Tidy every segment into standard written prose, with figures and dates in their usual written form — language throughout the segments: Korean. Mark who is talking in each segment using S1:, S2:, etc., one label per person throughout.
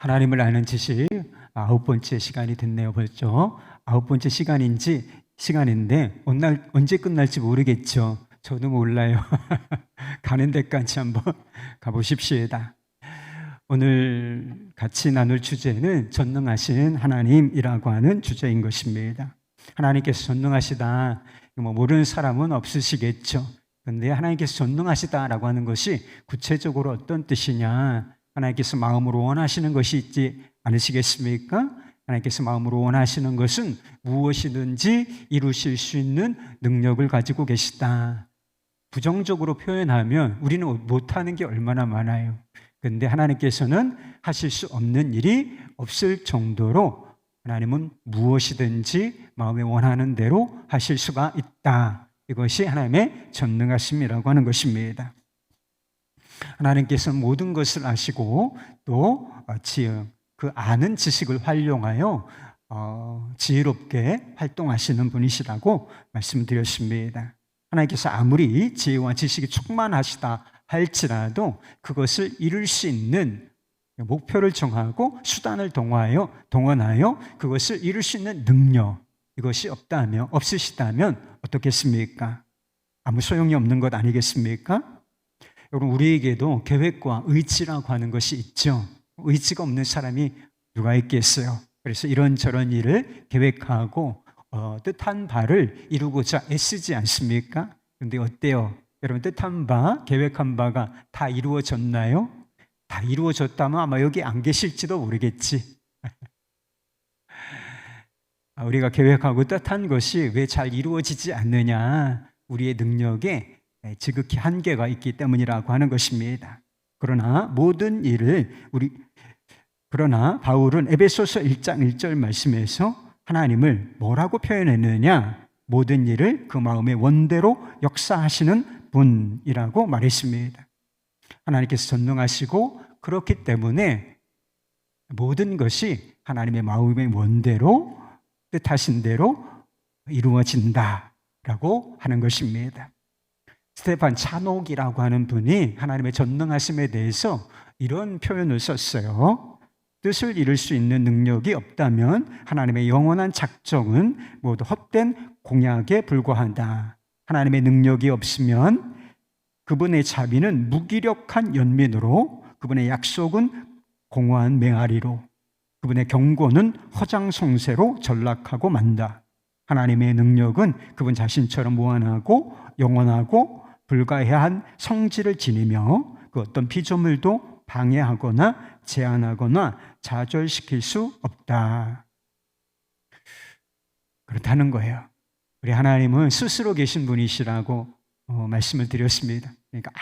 S1: 하나님을 아는 지식 9번째 시간이 됐네요. 벌써 9번째 시간인데 오늘 언제 끝날지 모르겠죠. 저도 몰라요. 가는 데까지 한번 가보십시다. 오늘 같이 나눌 주제는 전능하신 하나님이라고 하는 주제인 것입니다. 하나님께서 전능하시다, 모르는 사람은 없으시겠죠. 그런데 하나님께서 전능하시다라고 하는 것이 구체적으로 어떤 뜻이냐? 하나님께서 마음으로 원하시는 것이 있지 않으시겠습니까? 하나님께서 마음으로 원하시는 것은 무엇이든지 이루실 수 있는 능력을 가지고 계시다. 부정적으로 표현하면 우리는 못하는 게 얼마나 많아요. 그런데 하나님께서는 하실 수 없는 일이 없을 정도로 하나님은 무엇이든지 마음에 원하는 대로 하실 수가 있다. 이것이 하나님의 전능하심이라고 하는 것입니다. 하나님께서는 모든 것을 아시고 또 그 아는 지식을 활용하여 지혜롭게 활동하시는 분이시라고 말씀드렸습니다. 하나님께서 아무리 지혜와 지식이 충만하시다 할지라도 그것을 이룰 수 있는 목표를 정하고 수단을 동원하여 그것을 이룰 수 있는 능력, 이것이 없으시다면 어떻겠습니까? 아무 소용이 없는 것 아니겠습니까? 여러분, 우리에게도 계획과 의지라고 하는 것이 있죠. 의지가 없는 사람이 누가 있겠어요? 그래서 이런저런 일을 계획하고 뜻한 바를 이루고자 애쓰지 않습니까? 그런데 어때요? 여러분, 뜻한 바, 계획한 바가 다 이루어졌나요? 다 이루어졌다면 아마 여기 안 계실지도 모르겠지. 우리가 계획하고 뜻한 것이 왜 잘 이루어지지 않느냐? 우리의 능력에 지극히 한계가 있기 때문이라고 하는 것입니다. 그러나 바울은 에베소서 1장 1절 말씀에서 하나님을 뭐라고 표현했느냐? 모든 일을 그 마음의 원대로 역사하시는 분이라고 말했습니다. 하나님께서 전능하시고 그렇기 때문에 모든 것이 하나님의 마음의 원대로 뜻하신 대로 이루어진다라고 하는 것입니다. 스테판 차녹이라고 하는 분이 하나님의 전능하심에 대해서 이런 표현을 썼어요. 뜻을 이룰 수 있는 능력이 없다면 하나님의 영원한 작정은 모두 헛된 공약에 불과한다. 하나님의 능력이 없으면 그분의 자비는 무기력한 연민으로, 그분의 약속은 공허한 맹아리로, 그분의 경고는 허장성세로 전락하고 만다. 하나님의 능력은 그분 자신처럼 무한하고 영원하고 불가해한 성질을 지니며 그 어떤 피조물도 방해하거나 제한하거나 좌절시킬 수 없다. 그렇다는 거예요. 우리 하나님은 스스로 계신 분이시라고 말씀을 드렸습니다. 그러니까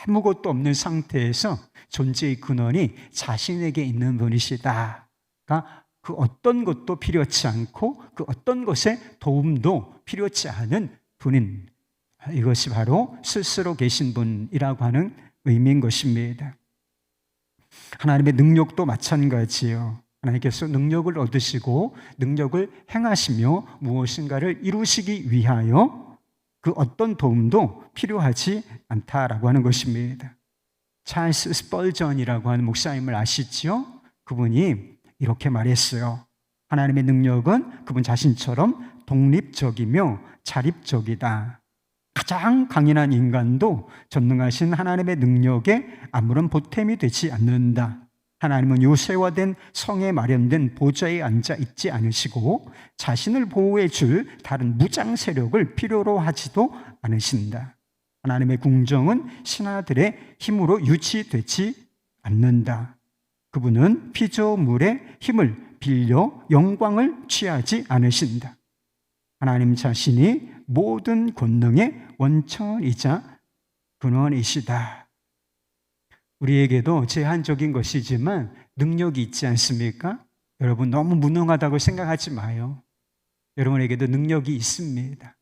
S1: 아무것도 없는 상태에서 존재의 근원이 자신에게 있는 분이시다. 그러니까 그 어떤 것도 필요치 않고 그 어떤 것의 도움도 필요치 않은 분인, 이것이 바로 스스로 계신 분이라고 하는 의미인 것입니다. 하나님의 능력도 마찬가지예요. 하나님께서 능력을 얻으시고 능력을 행하시며 무엇인가를 이루시기 위하여 그 어떤 도움도 필요하지 않다라고 하는 것입니다. 찰스 스펄전이라고 하는 목사님을 아시죠? 그분이 이렇게 말했어요. 하나님의 능력은 그분 자신처럼 독립적이며 자립적이다. 가장 강인한 인간도 전능하신 하나님의 능력에 아무런 보탬이 되지 않는다. 하나님은 요새화된 성에 마련된 보좌에 앉아 있지 않으시고 자신을 보호해 줄 다른 무장 세력을 필요로 하지도 않으신다. 하나님의 궁정은 신하들의 힘으로 유지되지 않는다. 그분은 피조물의 힘을 빌려 영광을 취하지 않으신다. 하나님 자신이 모든 권능의 원천이자 근원이시다. 우리에게도 제한적인 것이지만 능력이 있지 않습니까? 여러분, 너무 무능하다고 생각하지 마요. 여러분에게도 능력이 있습니다.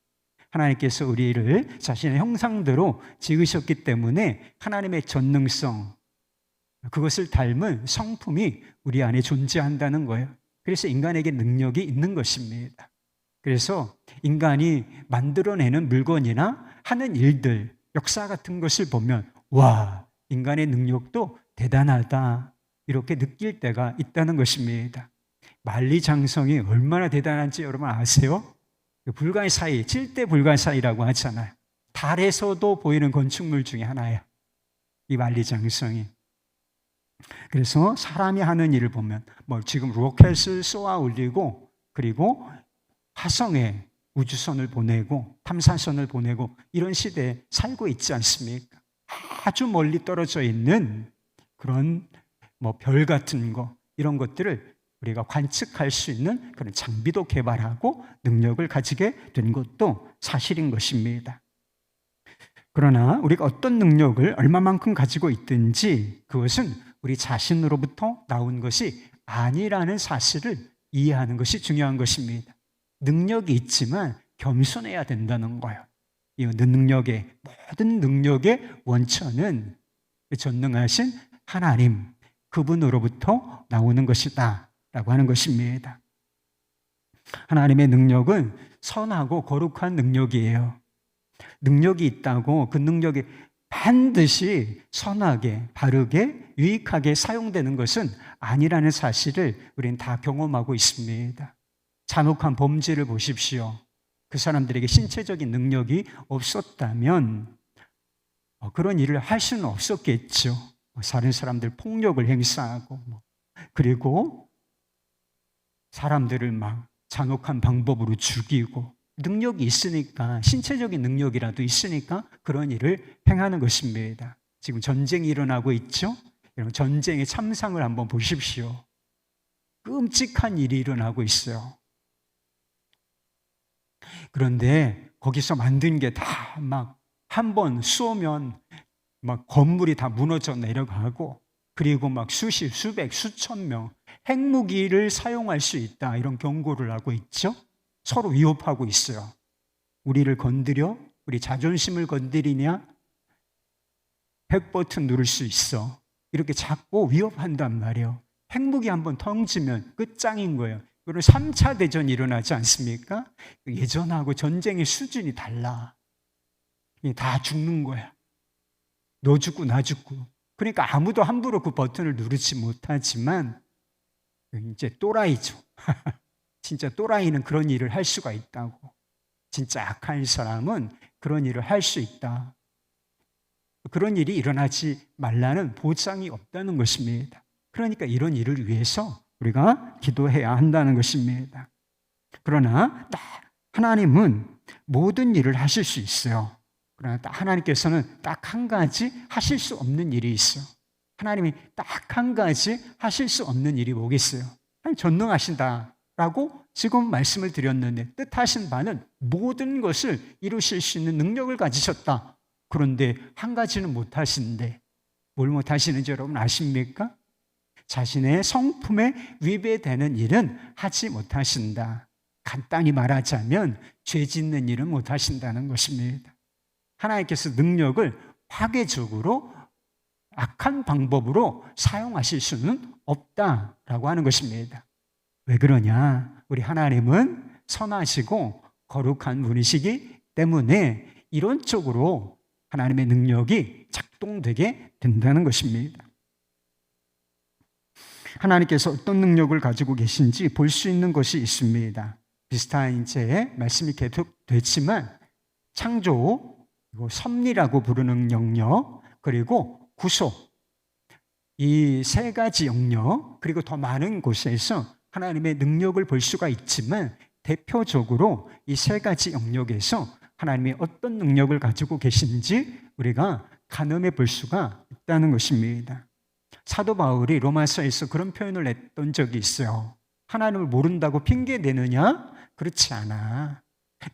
S1: 하나님께서 우리를 자신의 형상대로 지으셨기 때문에 하나님의 전능성, 그것을 닮은 성품이 우리 안에 존재한다는 거예요. 그래서 인간에게 능력이 있는 것입니다. 그래서 인간이 만들어내는 물건이나 하는 일들, 역사 같은 것을 보면 와, 인간의 능력도 대단하다. 이렇게 느낄 때가 있다는 것입니다. 만리장성이 얼마나 대단한지 여러분 아세요? 불가사의, 7대 불가사의라고 하잖아요. 달에서도 보이는 건축물 중에 하나예요, 이 만리장성이. 그래서 사람이 하는 일을 보면 지금 로켓을 쏘아 올리고, 그리고 화성에 우주선을 보내고 탐사선을 보내고 이런 시대에 살고 있지 않습니까? 아주 멀리 떨어져 있는 그런 별 같은 거, 이런 것들을 우리가 관측할 수 있는 그런 장비도 개발하고 능력을 가지게 된 것도 사실인 것입니다. 그러나 우리가 어떤 능력을 얼마만큼 가지고 있든지 그것은 우리 자신으로부터 나온 것이 아니라는 사실을 이해하는 것이 중요한 것입니다. 능력이 있지만 겸손해야 된다는 거예요. 이 모든 능력의 원천은 전능하신 하나님, 그분으로부터 나오는 것이다 라고 하는 것입니다. 하나님의 능력은 선하고 거룩한 능력이에요. 능력이 있다고 그 능력이 반드시 선하게, 바르게, 유익하게 사용되는 것은 아니라는 사실을 우리는 다 경험하고 있습니다. 잔혹한 범죄를 보십시오. 그 사람들에게 신체적인 능력이 없었다면 그런 일을 할 수는 없었겠죠. 다른 사람들 폭력을 행사하고 그리고 사람들을 막 잔혹한 방법으로 죽이고, 능력이 있으니까, 신체적인 능력이라도 있으니까 그런 일을 행하는 것입니다. 지금 전쟁이 일어나고 있죠? 여러분, 전쟁의 참상을 한번 보십시오. 끔찍한 일이 일어나고 있어요. 그런데 거기서 만든 게 다 막 한 번 쏘면 막 건물이 다 무너져 내려가고, 그리고 막 수십, 수백, 수천 명 핵무기를 사용할 수 있다, 이런 경고를 하고 있죠. 서로 위협하고 있어요. 우리를 건드려? 우리 자존심을 건드리냐? 핵 버튼 누를 수 있어. 이렇게 자꾸 위협한단 말이에요. 핵무기 한번 던지면 끝장인 거예요. 그리고 3차 대전이 일어나지 않습니까? 예전하고 전쟁의 수준이 달라. 다 죽는 거야. 너 죽고 나 죽고. 그러니까 아무도 함부로 그 버튼을 누르지 못하지만 이제 또라이죠. 진짜 또라이는 그런 일을 할 수가 있다고. 진짜 악한 사람은 그런 일을 할 수 있다. 그런 일이 일어나지 말라는 보장이 없다는 것입니다. 그러니까 이런 일을 위해서 우리가 기도해야 한다는 것입니다. 그러나 딱 하나님은 모든 일을 하실 수 있어요. 그러나 딱 하나님께서는 딱 한 가지 하실 수 없는 일이 있어요. 하나님이 딱 한 가지 하실 수 없는 일이 뭐겠어요? 하나님 전능하신다라고 지금 말씀을 드렸는데, 뜻하신 바는 모든 것을 이루실 수 있는 능력을 가지셨다. 그런데 한 가지는 못하시는데, 뭘 못하시는지 여러분 아십니까? 자신의 성품에 위배되는 일은 하지 못하신다. 간단히 말하자면 죄 짓는 일은 못하신다는 것입니다. 하나님께서 능력을 파괴적으로 악한 방법으로 사용하실 수는 없다라고 하는 것입니다. 왜 그러냐? 우리 하나님은 선하시고 거룩한 분이시기 때문에 이론적으로 하나님의 능력이 작동되게 된다는 것입니다. 하나님께서 어떤 능력을 가지고 계신지 볼 수 있는 것이 있습니다. 비슷한 이제 말씀이 계속되지만 창조, 그리고 섭리라고 부르는 영역, 그리고 구속, 이 세 가지 영역, 그리고 더 많은 곳에서 하나님의 능력을 볼 수가 있지만 대표적으로 이 세 가지 영역에서 하나님이 어떤 능력을 가지고 계신지 우리가 가늠해 볼 수가 있다는 것입니다. 사도 바울이 로마서에서 그런 표현을 냈던 적이 있어요. 하나님을 모른다고 핑계 대느냐? 그렇지 않아.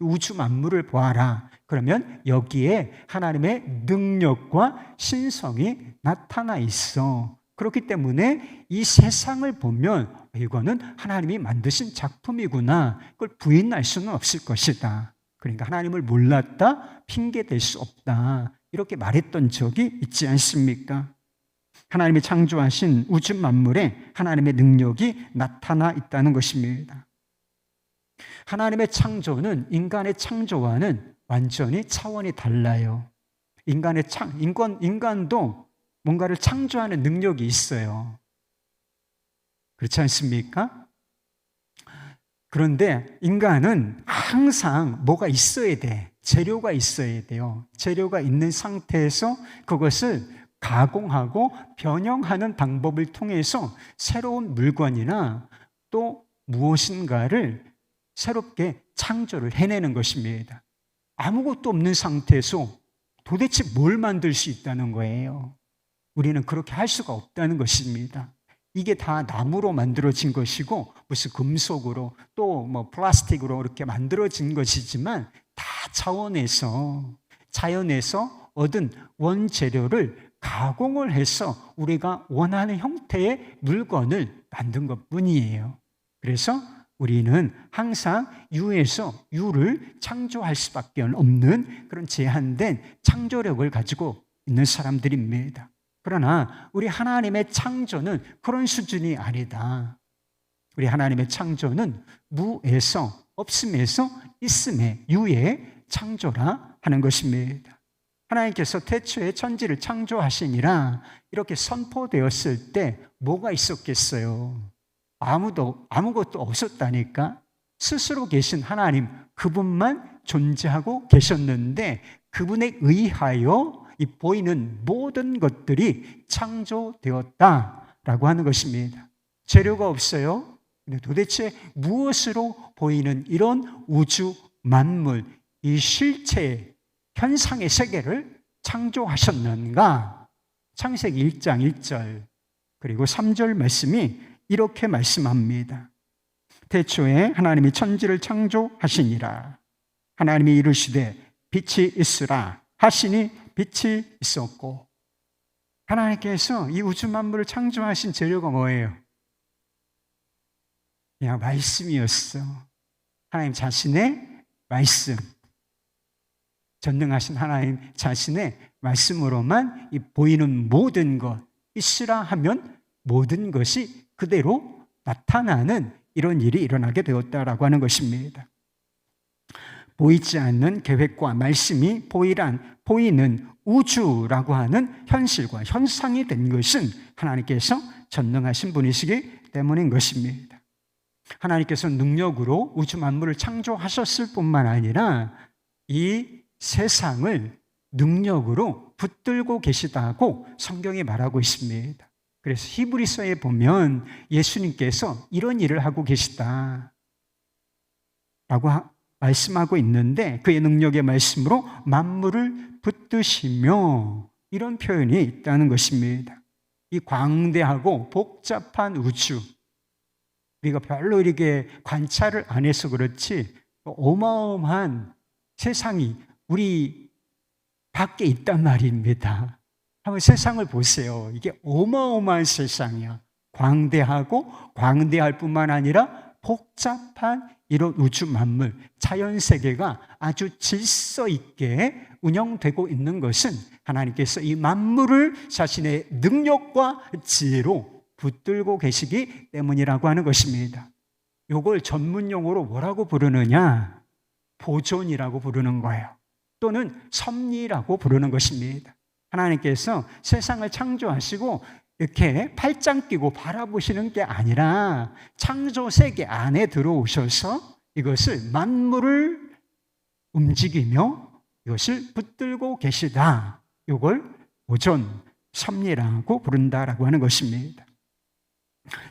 S1: 우주 만물을 보아라. 그러면 여기에 하나님의 능력과 신성이 나타나 있어. 그렇기 때문에 이 세상을 보면 이거는 하나님이 만드신 작품이구나. 그걸 부인할 수는 없을 것이다. 그러니까 하나님을 몰랐다, 핑계 댈 수 없다. 이렇게 말했던 적이 있지 않습니까? 하나님이 창조하신 우주 만물에 하나님의 능력이 나타나 있다는 것입니다. 하나님의 창조는 인간의 창조와는 완전히 차원이 달라요. 인간도 뭔가를 창조하는 능력이 있어요. 그렇지 않습니까? 그런데 인간은 항상 뭐가 있어야 돼. 재료가 있어야 돼요. 재료가 있는 상태에서 그것을 가공하고 변형하는 방법을 통해서 새로운 물건이나 또 무엇인가를 새롭게 창조를 해내는 것입니다. 아무것도 없는 상태에서 도대체 뭘 만들 수 있다는 거예요. 우리는 그렇게 할 수가 없다는 것입니다. 이게 다 나무로 만들어진 것이고 무슨 금속으로 또 뭐 플라스틱으로 이렇게 만들어진 것이지만 다 자연에서 얻은 원재료를 가공을 해서 우리가 원하는 형태의 물건을 만든 것뿐이에요. 그래서 우리는 항상 유에서 유를 창조할 수밖에 없는 그런 제한된 창조력을 가지고 있는 사람들입니다. 그러나 우리 하나님의 창조는 그런 수준이 아니다. 우리 하나님의 창조는 무에서 없음에서 있음의 유의 창조라 하는 것입니다. 하나님께서 태초에 천지를 창조하시니라 이렇게 선포되었을 때 뭐가 있었겠어요? 아무것도 없었다니까. 스스로 계신 하나님 그분만 존재하고 계셨는데 그분에 의하여 이 보이는 모든 것들이 창조되었다라고 하는 것입니다. 재료가 없어요. 근데 도대체 무엇으로 보이는 이런 우주 만물, 이 실체, 현상의 세계를 창조하셨는가? 창세기 1장 1절 그리고 3절 말씀이 이렇게 말씀합니다. 태초에 하나님이 천지를 창조하시니라. 하나님이 이르시되 빛이 있으라 하시니 빛이 있었고. 하나님께서 이 우주 만물을 창조하신 재료가 뭐예요? 그냥 말씀이었어. 하나님 자신의 말씀. 전능하신 하나님 자신의 말씀으로만 이 보이는 모든 것, 있으라 하면 모든 것이 그대로 나타나는 이런 일이 일어나게 되었다라고 하는 것입니다. 보이지 않는 계획과 말씀이 보이는 우주라고 하는 현실과 현상이 된 것은 하나님께서 전능하신 분이시기 때문인 것입니다. 하나님께서 능력으로 우주 만물을 창조하셨을 뿐만 아니라 이 세상을 능력으로 붙들고 계시다고 성경이 말하고 있습니다. 그래서 히브리서에 보면 예수님께서 이런 일을 하고 계시다 라고 말씀하고 있는데 그의 능력의 말씀으로 만물을 붙드시며 이런 표현이 있다는 것입니다. 이 광대하고 복잡한 우주, 우리가 별로 이렇게 관찰을 안 해서 그렇지 어마어마한 세상이 우리 밖에 있단 말입니다. 한번 세상을 보세요. 이게 어마어마한 세상이야. 광대하고 광대할 뿐만 아니라 복잡한 이런 우주 만물, 자연 세계가 아주 질서 있게 운영되고 있는 것은 하나님께서 이 만물을 자신의 능력과 지혜로 붙들고 계시기 때문이라고 하는 것입니다. 이걸 전문 용어로 뭐라고 부르느냐? 보존이라고 부르는 거예요. 또는 섭리라고 부르는 것입니다. 하나님께서 세상을 창조하시고 이렇게 팔짱 끼고 바라보시는 게 아니라 창조 세계 안에 들어오셔서 이것을 만물을 움직이며 이것을 붙들고 계시다. 이걸 보존, 섭리라고 부른다라고 하는 것입니다.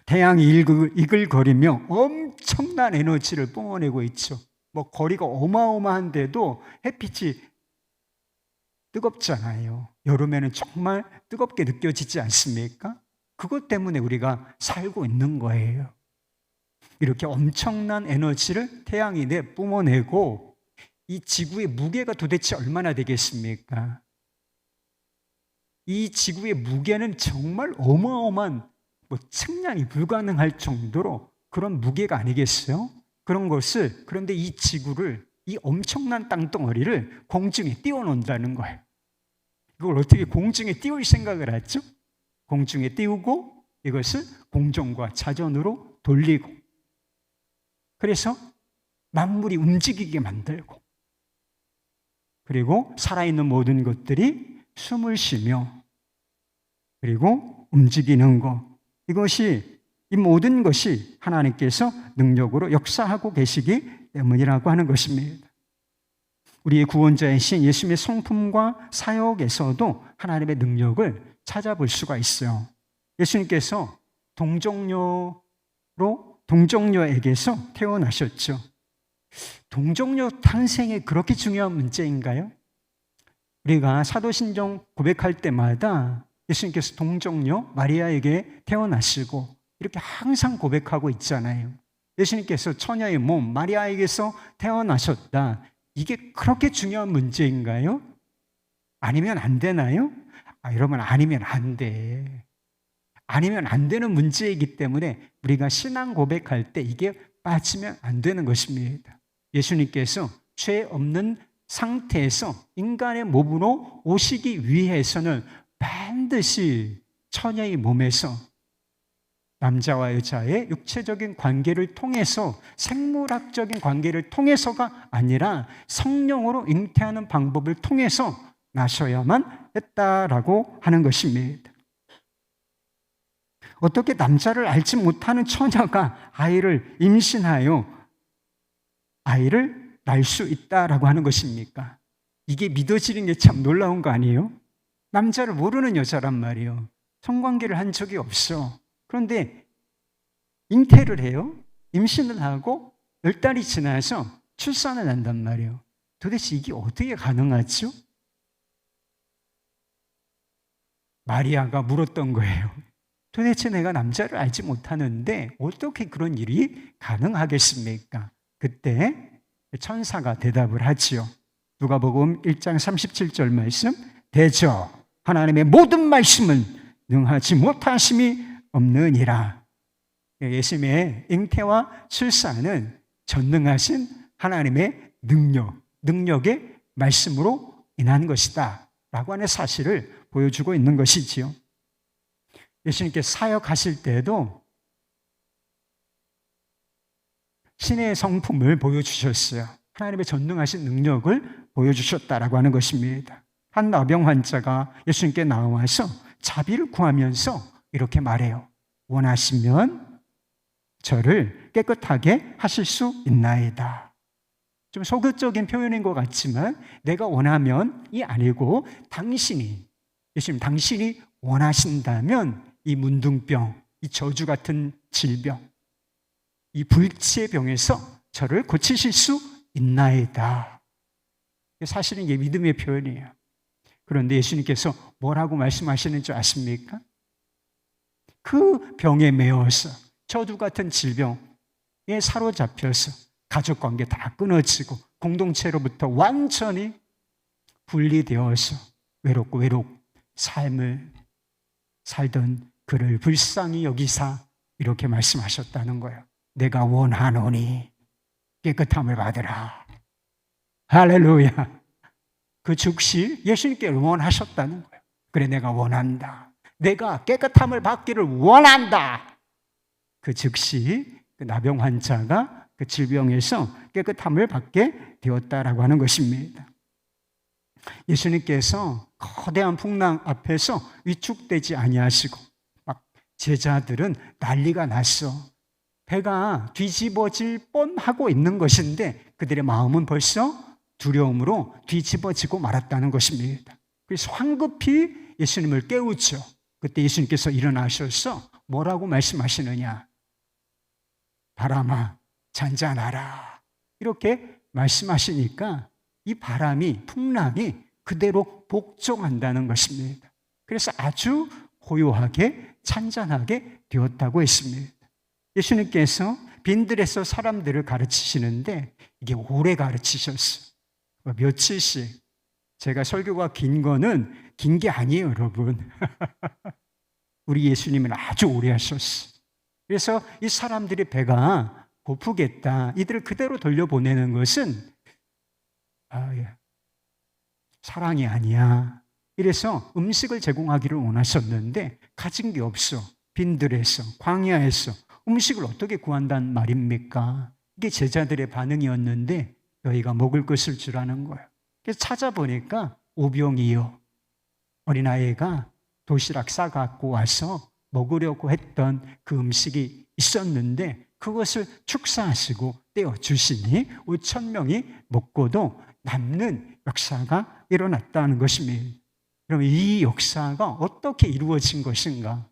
S1: 태양이 이글거리며 엄청난 에너지를 뿜어내고 있죠. 뭐 거리가 어마어마한데도 햇빛이 뜨겁잖아요. 여름에는 정말 뜨겁게 느껴지지 않습니까? 그것 때문에 우리가 살고 있는 거예요. 이렇게 엄청난 에너지를 태양이 뿜어내고 이 지구의 무게가 도대체 얼마나 되겠습니까? 이 지구의 무게는 정말 어마어마한 측량이 불가능할 정도로 그런 무게가 아니겠어요? 그런데 이 지구를, 이 엄청난 땅덩어리를 공중에 띄워놓는다는 거예요. 이걸 어떻게 공중에 띄울 생각을 하죠? 공중에 띄우고 이것을 공정과 자전으로 돌리고 그래서 만물이 움직이게 만들고 그리고 살아있는 모든 것들이 숨을 쉬며 그리고 움직이는 것, 이것이 이 모든 것이 하나님께서 능력으로 역사하고 계시기 때문이라고 하는 것입니다. 우리의 구원자이신 예수님의 성품과 사역에서도 하나님의 능력을 찾아볼 수가 있어요. 예수님께서 동정녀에게서 태어나셨죠. 동정녀 탄생이 그렇게 중요한 문제인가요? 우리가 사도신경 고백할 때마다 예수님께서 동정녀 마리아에게 태어나시고 이렇게 항상 고백하고 있잖아요. 예수님께서 처녀의 몸 마리아에게서 태어나셨다. 이게 그렇게 중요한 문제인가요? 아니면 안 되나요? 여러분, 아니면 안 돼. 아니면 안 되는 문제이기 때문에 우리가 신앙 고백할 때 이게 빠지면 안 되는 것입니다. 예수님께서 죄 없는 상태에서 인간의 몸으로 오시기 위해서는 반드시 처녀의 몸에서 남자와 여자의 육체적인 관계를 통해서, 생물학적인 관계를 통해서가 아니라 성령으로 잉태하는 방법을 통해서 나셔야만 했다라고 하는 것입니다. 어떻게 남자를 알지 못하는 처녀가 아이를 임신하여 아이를 낳을 수 있다라고 하는 것입니까? 이게 믿어지는 게 참 놀라운 거 아니에요? 남자를 모르는 여자란 말이에요. 성관계를 한 적이 없어. 그런데 잉태를 해요. 임신을 하고 10달이 지나서 출산을 한단 말이에요. 도대체 이게 어떻게 가능하죠? 마리아가 물었던 거예요. 도대체 내가 남자를 알지 못하는데 어떻게 그런 일이 가능하겠습니까? 그때 천사가 대답을 하지요. 누가복음 1장 37절 말씀, 대저 하나님의 모든 말씀은 능하지 못하심이 없느니라. 예수님의 잉태와 출산은 전능하신 하나님의 능력의 말씀으로 인한 것이다 라고 하는 사실을 보여주고 있는 것이지요. 예수님께서 사역하실 때에도 신의 성품을 보여주셨어요. 하나님의 전능하신 능력을 보여주셨다라고 하는 것입니다. 한 나병 환자가 예수님께 나와서 자비를 구하면서 이렇게 말해요. 원하시면 저를 깨끗하게 하실 수 있나이다. 좀 소극적인 표현인 것 같지만 내가 원하면이 아니고 예수님 당신이 원하신다면 이 문둥병, 이 저주 같은 질병, 이 불치의 병에서 저를 고치실 수 있나이다. 사실은 이게 믿음의 표현이에요. 그런데 예수님께서 뭐라고 말씀하시는 줄 아십니까? 그 병에 매여서 저주 같은 질병에 사로잡혀서 가족관계 다 끊어지고 공동체로부터 완전히 분리되어서 외롭고 삶을 살던 그를 불쌍히 여기사 이렇게 말씀하셨다는 거예요. 내가 원하노니 깨끗함을 받으라. 할렐루야. 그 즉시 예수님께 원하셨다는 거예요. 그래, 내가 원한다. 내가 깨끗함을 받기를 원한다. 그 즉시 그 나병 환자가 그 질병에서 깨끗함을 받게 되었다라고 하는 것입니다. 예수님께서 거대한 풍랑 앞에서 위축되지 아니하시고 막 제자들은 난리가 났어. 배가 뒤집어질 뻔하고 있는 것인데 그들의 마음은 벌써 두려움으로 뒤집어지고 말았다는 것입니다. 그래서 황급히 예수님을 깨우죠. 그때 예수님께서 일어나셔서 뭐라고 말씀하시느냐? 바람아 잔잔하라. 이렇게 말씀하시니까 이 바람이, 풍랑이 그대로 복종한다는 것입니다. 그래서 아주 고요하게 잔잔하게 되었다고 했습니다. 예수님께서 빈들에서 사람들을 가르치시는데 이게 오래 가르치셨어요. 며칠씩. 제가 설교가 긴 거는 긴 게 아니에요, 여러분. 우리 예수님은 아주 오래 하셨어요. 그래서 이 사람들의 배가 고프겠다. 이들을 그대로 돌려보내는 것은 사랑이 아니야. 이래서 음식을 제공하기를 원하셨는데 가진 게 없어. 빈들에서, 광야에서 음식을 어떻게 구한단 말입니까? 이게 제자들의 반응이었는데 너희가 먹을 것을 주라는 거예요. 그래서 찾아보니까 오병이어 어린아이가 도시락 싸갖고 와서 먹으려고 했던 그 음식이 있었는데 그것을 축사하시고 떼어주시니 5천 명이 먹고도 남는 역사가 일어났다는 것입니다. 그럼 이 역사가 어떻게 이루어진 것인가?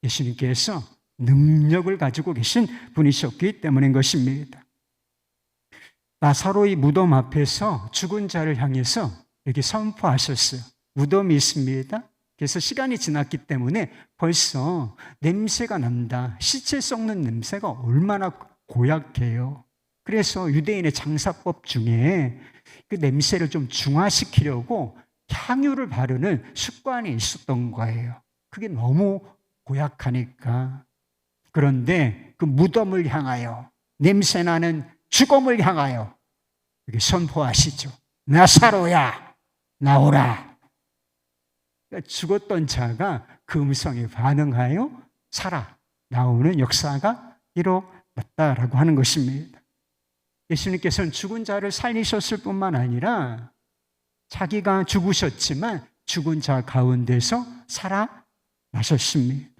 S1: 예수님께서 능력을 가지고 계신 분이셨기 때문인 것입니다. 나사로의 무덤 앞에서 죽은 자를 향해서 이렇게 선포하셨어요. 무덤이 있습니다. 그래서 시간이 지났기 때문에 벌써 냄새가 난다. 시체 썩는 냄새가 얼마나 고약해요. 그래서 유대인의 장사법 중에 그 냄새를 좀 중화시키려고 향유를 바르는 습관이 있었던 거예요. 그게 너무 고약하니까. 그런데 그 무덤을 향하여, 냄새나는 죽음을 향하여 이렇게 선포하시죠. 나사로야, 나오라. 죽었던 자가 그 음성에 반응하여 살아 나오는 역사가 일어났다라고 하는 것입니다. 예수님께서는 죽은 자를 살리셨을 뿐만 아니라 자기가 죽으셨지만 죽은 자 가운데서 살아나셨습니다.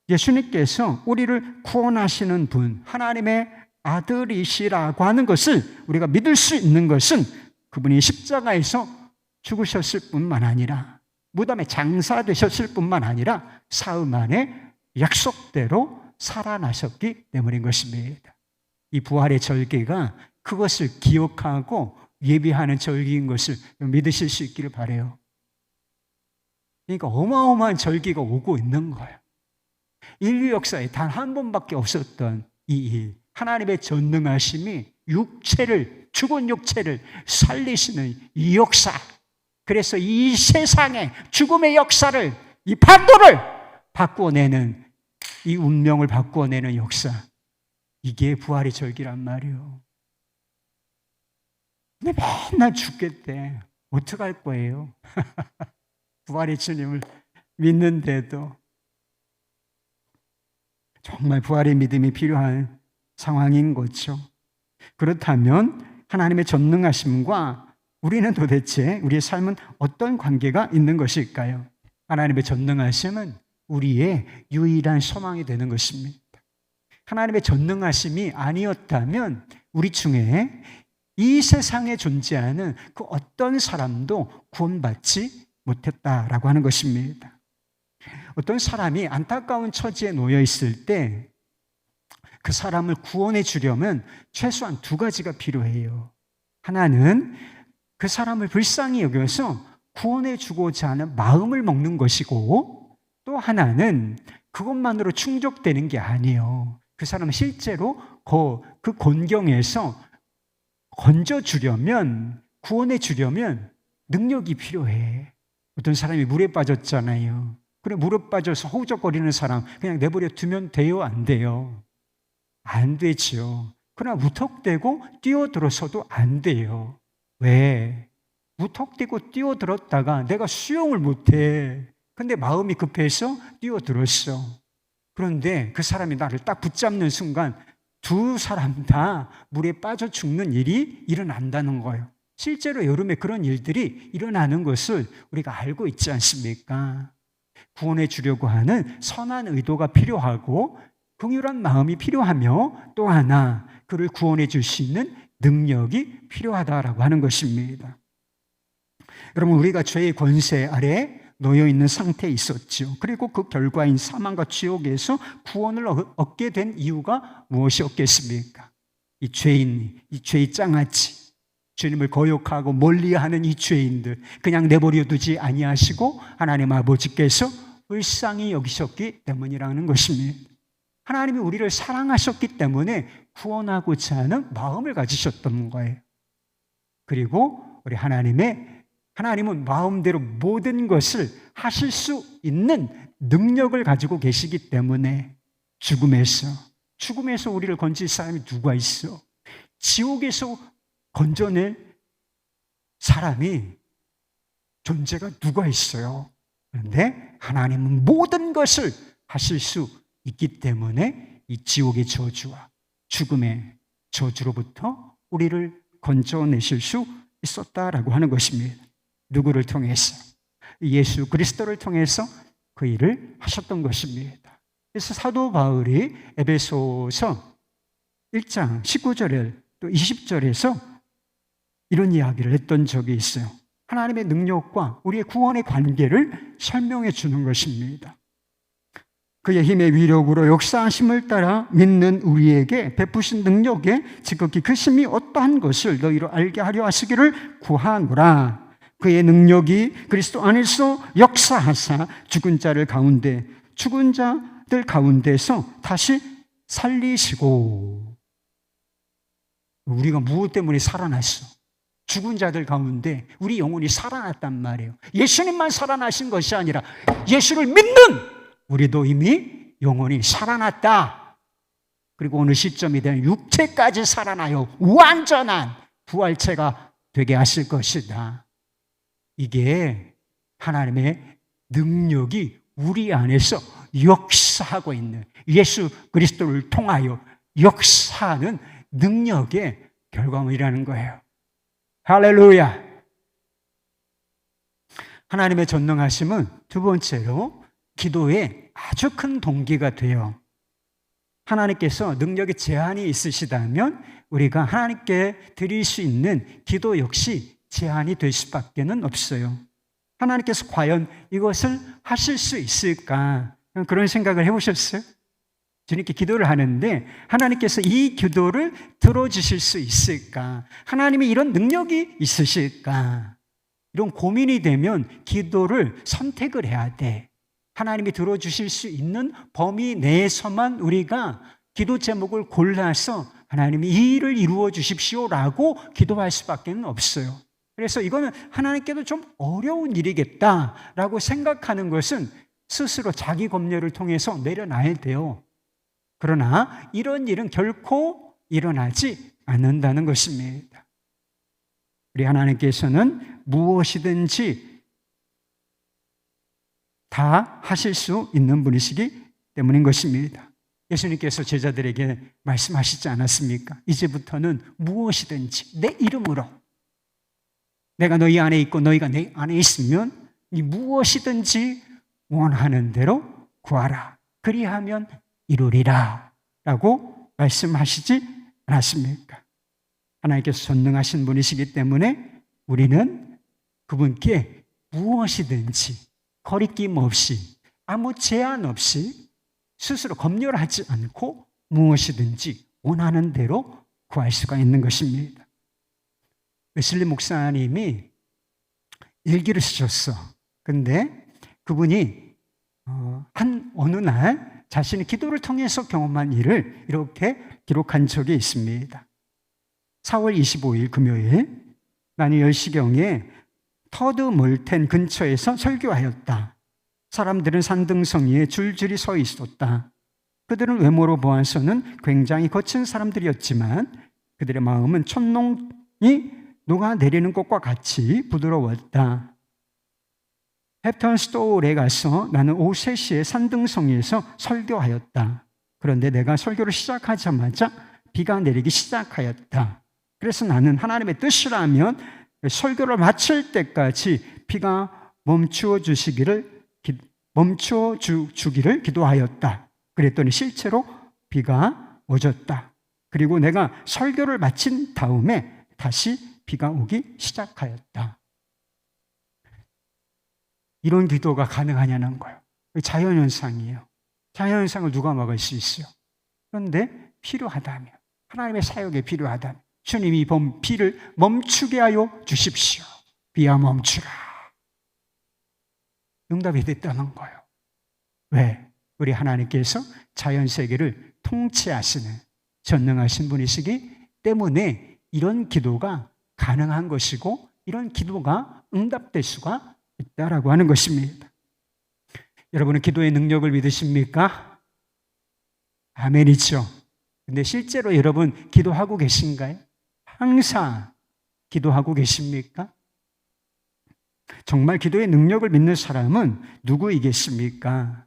S1: 예수님께서 우리를 구원하시는 분, 하나님의 아들이시라고 하는 것을 우리가 믿을 수 있는 것은 그분이 십자가에서 죽으셨을 뿐만 아니라 무덤에 장사되셨을 뿐만 아니라 사흘 만에 약속대로 살아나셨기 때문인 것입니다. 이 부활의 절기가 그것을 기억하고 예비하는 절기인 것을 믿으실 수 있기를 바라요. 그러니까 어마어마한 절기가 오고 있는 거예요. 인류 역사에 단 한 번밖에 없었던 이 일, 하나님의 전능하심이 죽은 육체를 살리시는 이 역사, 그래서 이 세상의 죽음의 역사를, 이 판도를 바꾸어내는, 이 운명을 바꾸어내는 역사, 이게 부활의 절기란 말이에요. 근데 맨날 죽겠대. 어떡할 거예요? 부활의 주님을 믿는데도 정말 부활의 믿음이 필요한 상황인 거죠. 그렇다면 하나님의 전능하심과 우리는 도대체 우리의 삶은 어떤 관계가 있는 것일까요? 하나님의 전능하심은 우리의 유일한 소망이 되는 것입니다. 하나님의 전능하심이 아니었다면 우리 중에 이 세상에 존재하는 그 어떤 사람도 구원받지 못했다라고 하는 것입니다. 어떤 사람이 안타까운 처지에 놓여 있을 때 그 사람을 구원해 주려면 최소한 두 가지가 필요해요. 하나는 그 사람을 불쌍히 여겨서 구원해 주고자 하는 마음을 먹는 것이고, 또 하나는 그것만으로 충족되는 게 아니에요. 그 사람은 실제로 그 곤경에서 건져주려면, 구원해 주려면 능력이 필요해. 어떤 사람이 물에 빠졌잖아요. 그래, 물에 빠져서 허우적거리는 사람 그냥 내버려 두면 돼요? 안 돼요? 안 되죠. 그러나 무턱대고 뛰어들어서도 안 돼요. 왜? 무턱대고 뛰어들었다가 내가 수영을 못해. 근데 마음이 급해서 뛰어들었어. 그런데 그 사람이 나를 딱 붙잡는 순간 두 사람 다 물에 빠져 죽는 일이 일어난다는 거예요. 실제로 여름에 그런 일들이 일어나는 것을 우리가 알고 있지 않습니까? 구원해 주려고 하는 선한 의도가 필요하고 긍휼한 마음이 필요하며, 또 하나 그를 구원해 줄 수 있는 능력이 필요하다라고 하는 것입니다. 여러분, 우리가 죄의 권세 아래 놓여 있는 상태에 있었죠. 그리고 그 결과인 사망과 지옥에서 구원을 얻게 된 이유가 무엇이었겠습니까? 이 죄인, 이 죄의 장아찌, 주님을 거역하고 멀리하는 이 죄인들 그냥 내버려 두지 아니하시고 하나님 아버지께서 불쌍히 여기셨기 때문이라는 것입니다. 하나님이 우리를 사랑하셨기 때문에 구원하고자 하는 마음을 가지셨던 거예요. 그리고 우리 하나님은 마음대로 모든 것을 하실 수 있는 능력을 가지고 계시기 때문에 죽음에서 우리를 건질 사람이 누가 있어? 지옥에서 건져낼 사람이, 존재가 누가 있어요? 그런데 하나님은 모든 것을 하실 수 있기 때문에 이 지옥의 저주와 죽음의 저주로부터 우리를 건져내실 수 있었다라고 하는 것입니다. 누구를 통해서? 예수 그리스도를 통해서 그 일을 하셨던 것입니다. 그래서 사도 바울이 에베소서 1장 19절에 또 20절에서 이런 이야기를 했던 적이 있어요. 하나님의 능력과 우리의 구원의 관계를 설명해 주는 것입니다. 그의 힘의 위력으로 역사하심을 따라 믿는 우리에게 베푸신 능력에 지극히 그 심히 어떠한 것을 너희로 알게 하려 하시기를 구하노라. 그의 능력이 그리스도 안에서 역사하사 죽은 자들 가운데서 다시 살리시고. 우리가 무엇 때문에 살아났어? 죽은 자들 가운데 우리 영혼이 살아났단 말이에요. 예수님만 살아나신 것이 아니라 예수를 믿는 우리도 이미 영혼이 살아났다. 그리고 어느 시점이 되면 육체까지 살아나요. 완전한 부활체가 되게 하실 것이다. 이게 하나님의 능력이 우리 안에서 역사하고 있는, 예수 그리스도를 통하여 역사하는 능력의 결과물이라는 거예요. 할렐루야. 하나님의 전능하심은 두 번째로 기도에 아주 큰 동기가 돼요. 하나님께서 능력에 제한이 있으시다면 우리가 하나님께 드릴 수 있는 기도 역시 제한이 될 수밖에 없어요. 하나님께서 과연 이것을 하실 수 있을까? 그런 생각을 해보셨어요? 주님께 기도를 하는데 하나님께서 이 기도를 들어주실 수 있을까? 하나님이 이런 능력이 있으실까? 이런 고민이 되면 기도를 선택을 해야 돼. 하나님이 들어주실 수 있는 범위 내에서만 우리가 기도 제목을 골라서 하나님이 이 일을 이루어 주십시오라고 기도할 수밖에 없어요. 그래서 이거는 하나님께도 좀 어려운 일이겠다라고 생각하는 것은 스스로 자기 검열을 통해서 내려놔야 돼요. 그러나 이런 일은 결코 일어나지 않는다는 것입니다. 우리 하나님께서는 무엇이든지 다 하실 수 있는 분이시기 때문인 것입니다. 예수님께서 제자들에게 말씀하시지 않았습니까? 이제부터는 무엇이든지 내 이름으로, 내가 너희 안에 있고 너희가 내 안에 있으면 이 무엇이든지 원하는 대로 구하라. 그리하면 이루리라 라고 말씀하시지 않았습니까? 하나님께서 전능하신 분이시기 때문에 우리는 그분께 무엇이든지 거리낌 없이, 아무 제한 없이 스스로 검열하지 않고 무엇이든지 원하는 대로 구할 수가 있는 것입니다. 웨슬리 목사님이 일기를 쓰셨어. 근데 그분이 어느 날 자신의 기도를 통해서 경험한 일을 이렇게 기록한 적이 있습니다. 4월 25일 금요일 나는 10시경에 터드 몰텐 근처에서 설교하였다. 사람들은 산등성 위에 줄줄이 서 있었다. 그들은 외모로 보아서는 굉장히 거친 사람들이었지만 그들의 마음은 촛농이 녹아내리는 것과 같이 부드러웠다. 헵턴 스토어에 가서 나는 오후 3시에 산등성위에서 설교하였다. 그런데 내가 설교를 시작하자마자 비가 내리기 시작하였다. 그래서 나는 하나님의 뜻이라면 설교를 마칠 때까지 비가 멈추어 주기를 기도하였다. 그랬더니 실제로 비가 멈췄다. 그리고 내가 설교를 마친 다음에 다시 비가 오기 시작하였다. 이런 기도가 가능하냐는 거예요. 자연현상이에요. 자연현상을 누가 막을 수 있어요? 그런데 필요하다면, 하나님의 사역에 필요하다면 주님이 비를 멈추게 하여 주십시오. 비야 멈추라. 응답이 됐다는 거예요. 왜? 우리 하나님께서 자연세계를 통치하시는 전능하신 분이시기 때문에 이런 기도가 가능한 것이고 이런 기도가 응답될 수가 있다라고 하는 것입니다. 여러분은 기도의 능력을 믿으십니까? 아멘이죠. 근데 실제로 여러분 기도하고 계신가요? 항상 기도하고 계십니까? 정말 기도의 능력을 믿는 사람은 누구이겠습니까?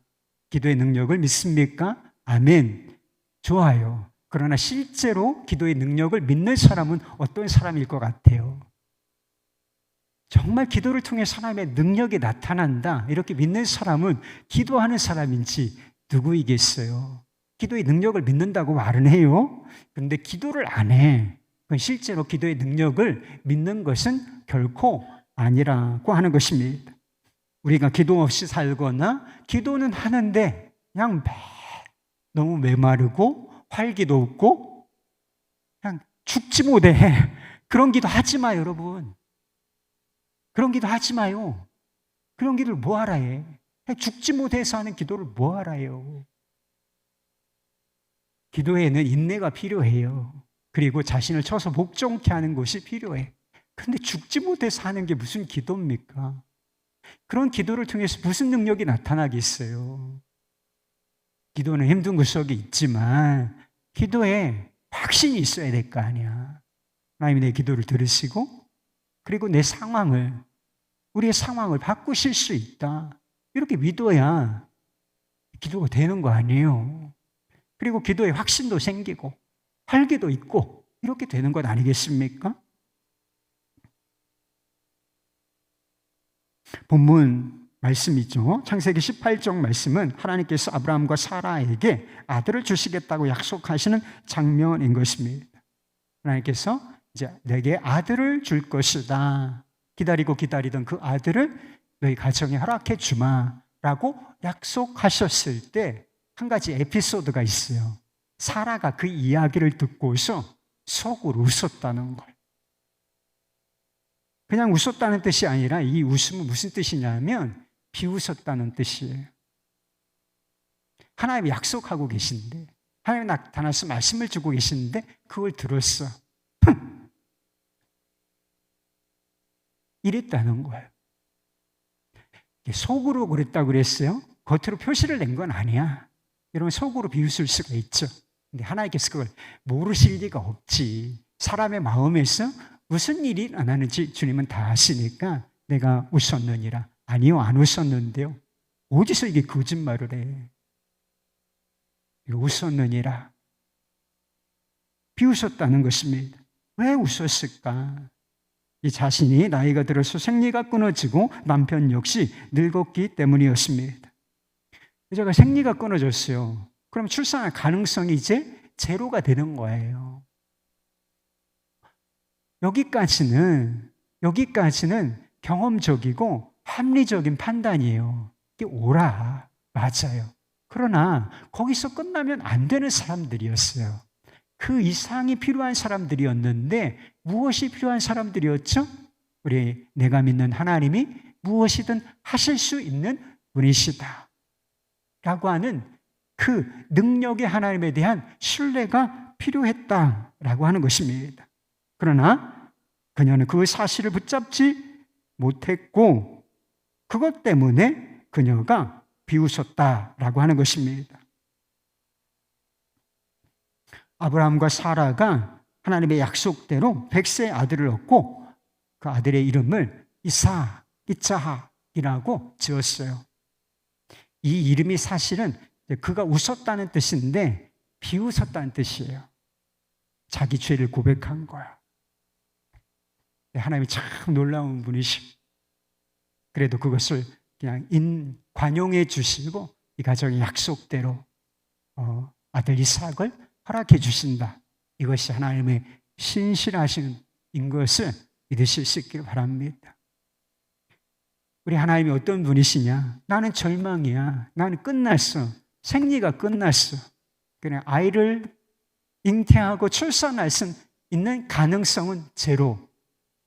S1: 기도의 능력을 믿습니까? 아멘. 좋아요. 그러나 실제로 기도의 능력을 믿는 사람은 어떤 사람일 것 같아요? 정말 기도를 통해 사람의 능력이 나타난다 이렇게 믿는 사람은 기도하는 사람인지 누구이겠어요? 기도의 능력을 믿는다고 말은 해요. 그런데 기도를 안 해. 그건 실제로 기도의 능력을 믿는 것은 결코 아니라고 하는 것입니다. 우리가 기도 없이 살거나 기도는 하는데 그냥 너무 메마르고 활기도 없고 그냥 죽지 못해. 그런 기도 하지 마, 여러분. 그런 기도 하지 마요. 그런 기도를 뭐하라 해. 죽지 못해서 하는 기도를 뭐하라 해요. 기도에는 인내가 필요해요. 그리고 자신을 쳐서 복종케 하는 것이 필요해. 그런데 죽지 못해서 하는 게 무슨 기도입니까? 그런 기도를 통해서 무슨 능력이 나타나겠어요? 기도는 힘든 구석이 있지만 기도에 확신이 있어야 될 거 아니야. 하나님이 내 기도를 들으시고 그리고 내 상황을, 우리의 상황을 바꾸실 수 있다. 이렇게 믿어야 기도가 되는 거 아니에요. 그리고 기도에 확신도 생기고 활기도 있고 이렇게 되는 것 아니겠습니까? 본문 말씀이죠. 창세기 18장 말씀은 하나님께서 아브라함과 사라에게 아들을 주시겠다고 약속하시는 장면인 것입니다. 하나님께서 이제 내게 아들을 줄 것이다. 기다리고 기다리던 그 아들을 너희 가정에 허락해 주마라고 약속하셨을 때 한 가지 에피소드가 있어요. 사라가 그 이야기를 듣고서 속으로 웃었다는 걸. 그냥 웃었다는 뜻이 아니라 이 웃음은 무슨 뜻이냐면 비웃었다는 뜻이에요. 하나님이 약속하고 계신데, 하나님이 나타나서 말씀을 주고 계시는데 그걸 들었어. 이랬다는 거예요. 속으로 그랬다고 그랬어요? 겉으로 표시를 낸 건 아니야. 여러분, 속으로 비웃을 수가 있죠. 근데 하나님께서 그걸 모르실 리가 없지. 사람의 마음에서 무슨 일이 일어나는지 주님은 다 아시니까 내가 웃었느니라. 아니요, 안 웃었는데요. 어디서 이게 거짓말을 해? 웃었느니라. 비웃었다는 것입니다. 왜 웃었을까? 이 자신이 나이가 들어서 생리가 끊어지고 남편 역시 늙었기 때문이었습니다. 제가 생리가 끊어졌어요. 그럼 출산할 가능성이 이제 제로가 되는 거예요. 여기까지는 경험적이고 합리적인 판단이에요. 이게 옳아, 맞아요. 그러나 거기서 끝나면 안 되는 사람들이었어요. 그 이상이 필요한 사람들이었는데 무엇이 필요한 사람들이었죠? 우리 내가 믿는 하나님이 무엇이든 하실 수 있는 분이시다 라고 하는 그 능력의 하나님에 대한 신뢰가 필요했다라고 하는 것입니다. 그러나 그녀는 그 사실을 붙잡지 못했고 그것 때문에 그녀가 비웃었다라고 하는 것입니다. 아브라함과 사라가 하나님의 약속대로 100세의 아들을 얻고 그 아들의 이름을 이차학이라고 지었어요. 이 이름이 사실은 그가 웃었다는 뜻인데 비웃었다는 뜻이에요. 자기 죄를 고백한 거야. 하나님이 참 놀라운 분이시고 그래도 그것을 그냥 관용해 주시고 이 가정의 약속대로 아들 이삭을 허락해 주신다. 이것이 하나님의 신실하신 것을 믿으실 수 있기를 바랍니다. 우리 하나님이 어떤 분이시냐? 나는 절망이야. 나는 끝났어. 생리가 끝났어. 그냥 아이를 잉태하고 출산할 수 있는 가능성은 제로.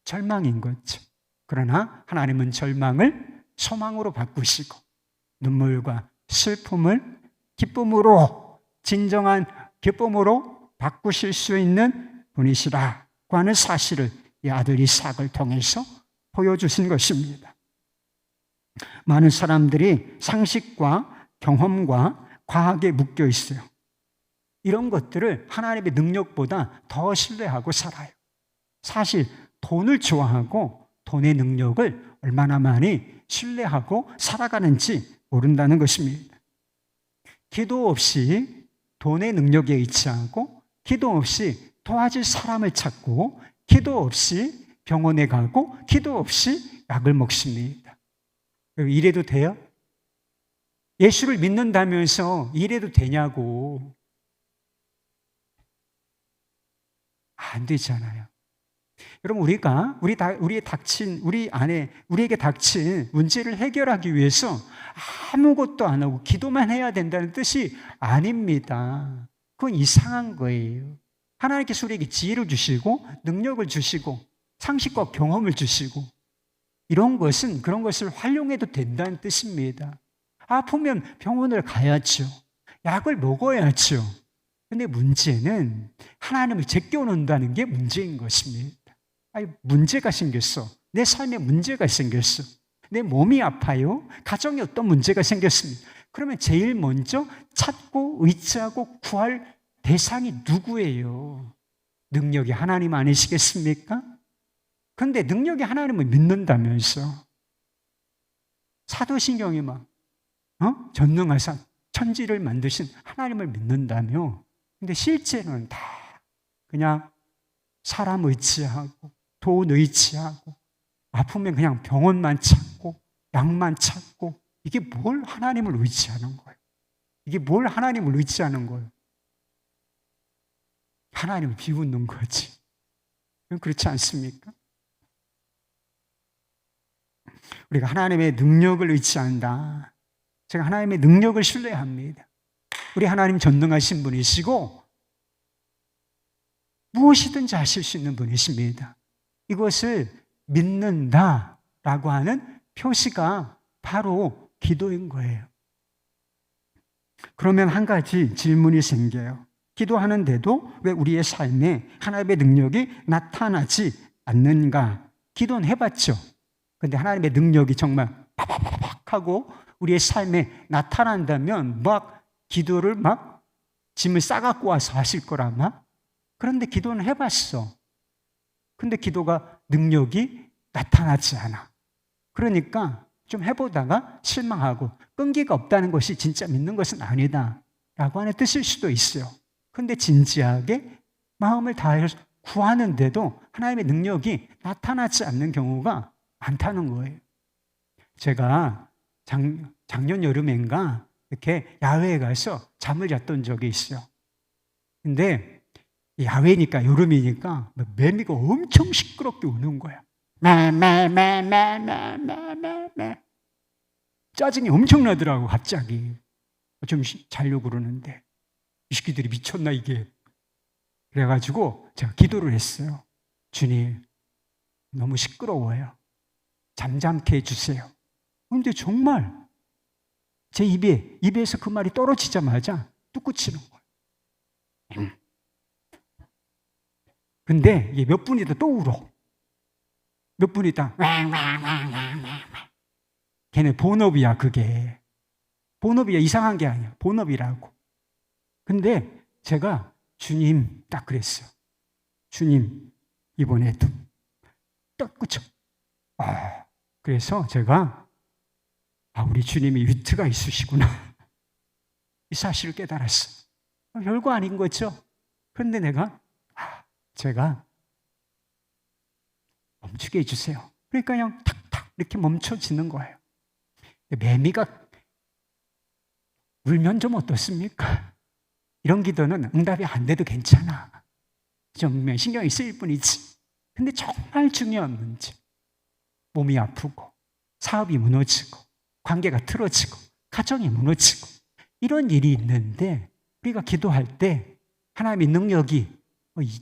S1: 절망인 거죠. 그러나 하나님은 절망을 소망으로 바꾸시고 눈물과 슬픔을 기쁨으로, 진정한 기쁨으로 바꾸실 수 있는 분이시라고 하는 사실을 이 아들 이삭을 통해서 보여주신 것입니다. 많은 사람들이 상식과 경험과 과학에 묶여 있어요. 이런 것들을 하나님의 능력보다 더 신뢰하고 살아요. 사실 돈을 좋아하고 돈의 능력을 얼마나 많이 신뢰하고 살아가는지 모른다는 것입니다. 기도 없이 돈의 능력에 의지하고 기도 없이 도와줄 사람을 찾고 기도 없이 병원에 가고 기도 없이 약을 먹습니다. 이래도 돼요? 예수를 믿는다면서 이래도 되냐고. 안 되잖아요. 여러분, 우리에게 닥친 문제를 해결하기 위해서 아무것도 안 하고 기도만 해야 된다는 뜻이 아닙니다. 그건 이상한 거예요. 하나님께서 우리에게 지혜를 주시고 능력을 주시고 상식과 경험을 주시고 그런 것을 활용해도 된다는 뜻입니다. 아프면 병원을 가야죠. 약을 먹어야죠. 근데 문제는 하나님을 제껴놓는다는 게 문제인 것입니다. 아니, 문제가 생겼어. 내 삶에 문제가 생겼어. 내 몸이 아파요. 가정에 어떤 문제가 생겼습니다. 그러면 제일 먼저 찾고 의지하고 구할 대상이 누구예요? 능력이 하나님 아니시겠습니까? 그런데 능력이 하나님을 믿는다면서 사도신경이 막 전능하사 천지를 만드신 하나님을 믿는다며. 근데 실제는 다 그냥 사람 의지하고 돈 의지하고 아프면 그냥 병원만 찾고 약만 찾고, 이게 뭘 하나님을 의지하는 거예요? 이게 뭘 하나님을 의지하는 거예요? 하나님을 비웃는 거지. 그렇지 않습니까? 우리가 하나님의 능력을 의지한다. 제가 하나님의 능력을 신뢰합니다. 우리 하나님 전능하신 분이시고 무엇이든지 하실 수 있는 분이십니다. 이것을 믿는다라고 하는 표시가 바로 기도인 거예요. 그러면 한 가지 질문이 생겨요. 기도하는데도 왜 우리의 삶에 하나님의 능력이 나타나지 않는가? 기도는 해봤죠. 근데 하나님의 능력이 정말 팍팍팍 하고 우리의 삶에 나타난다면 막 기도를 막 짐을 싸갖고 와서 하실 거라마. 그런데 기도는 해봤어. 근데 기도가 능력이 나타나지 않아. 그러니까 좀 해보다가 실망하고 끈기가 없다는 것이 진짜 믿는 것은 아니다 라고 하는 뜻일 수도 있어요. 근데 진지하게 마음을 다해서 구하는데도 하나님의 능력이 나타나지 않는 경우가 많다는 거예요. 제가 작년 여름엔가 이렇게 야외에 가서 잠을 잤던 적이 있어요. 근데 야외니까, 여름이니까 매미가 엄청 시끄럽게 우는 거야. 매매매매매매매. 짜증이 엄청나더라고. 갑자기 좀 자려고 그러는데 이 새끼들이 미쳤나 이게. 그래가지고 제가 기도를 했어요. 주님, 너무 시끄러워요. 잠잠케 해주세요. 그런데 정말 제 입에서 그 말이 떨어지자마자 뚝 그치는 거예요. 근데 이게 몇 분 있다 또 울어. 몇 분 있다 걔네 본업이야. 그게 본업이야. 이상한 게 아니야. 본업이라고. 근데 제가 주님 딱 그랬어요. 주님, 이번에도 딱 그쳐. 그래서 제가 우리 주님이 위트가 있으시구나 이 사실을 깨달았어. 별거 아닌 거죠. 그런데 제가 멈추게 해주세요. 그러니까 그냥 탁탁 이렇게 멈춰지는 거예요. 매미가 울면 좀 어떻습니까? 이런 기도는 응답이 안 돼도 괜찮아. 좀 신경이 쓰일 뿐이지. 근데 정말 중요한 문제. 몸이 아프고 사업이 무너지고 관계가 틀어지고 가정이 무너지고 이런 일이 있는데 우리가 기도할 때 하나님의 능력이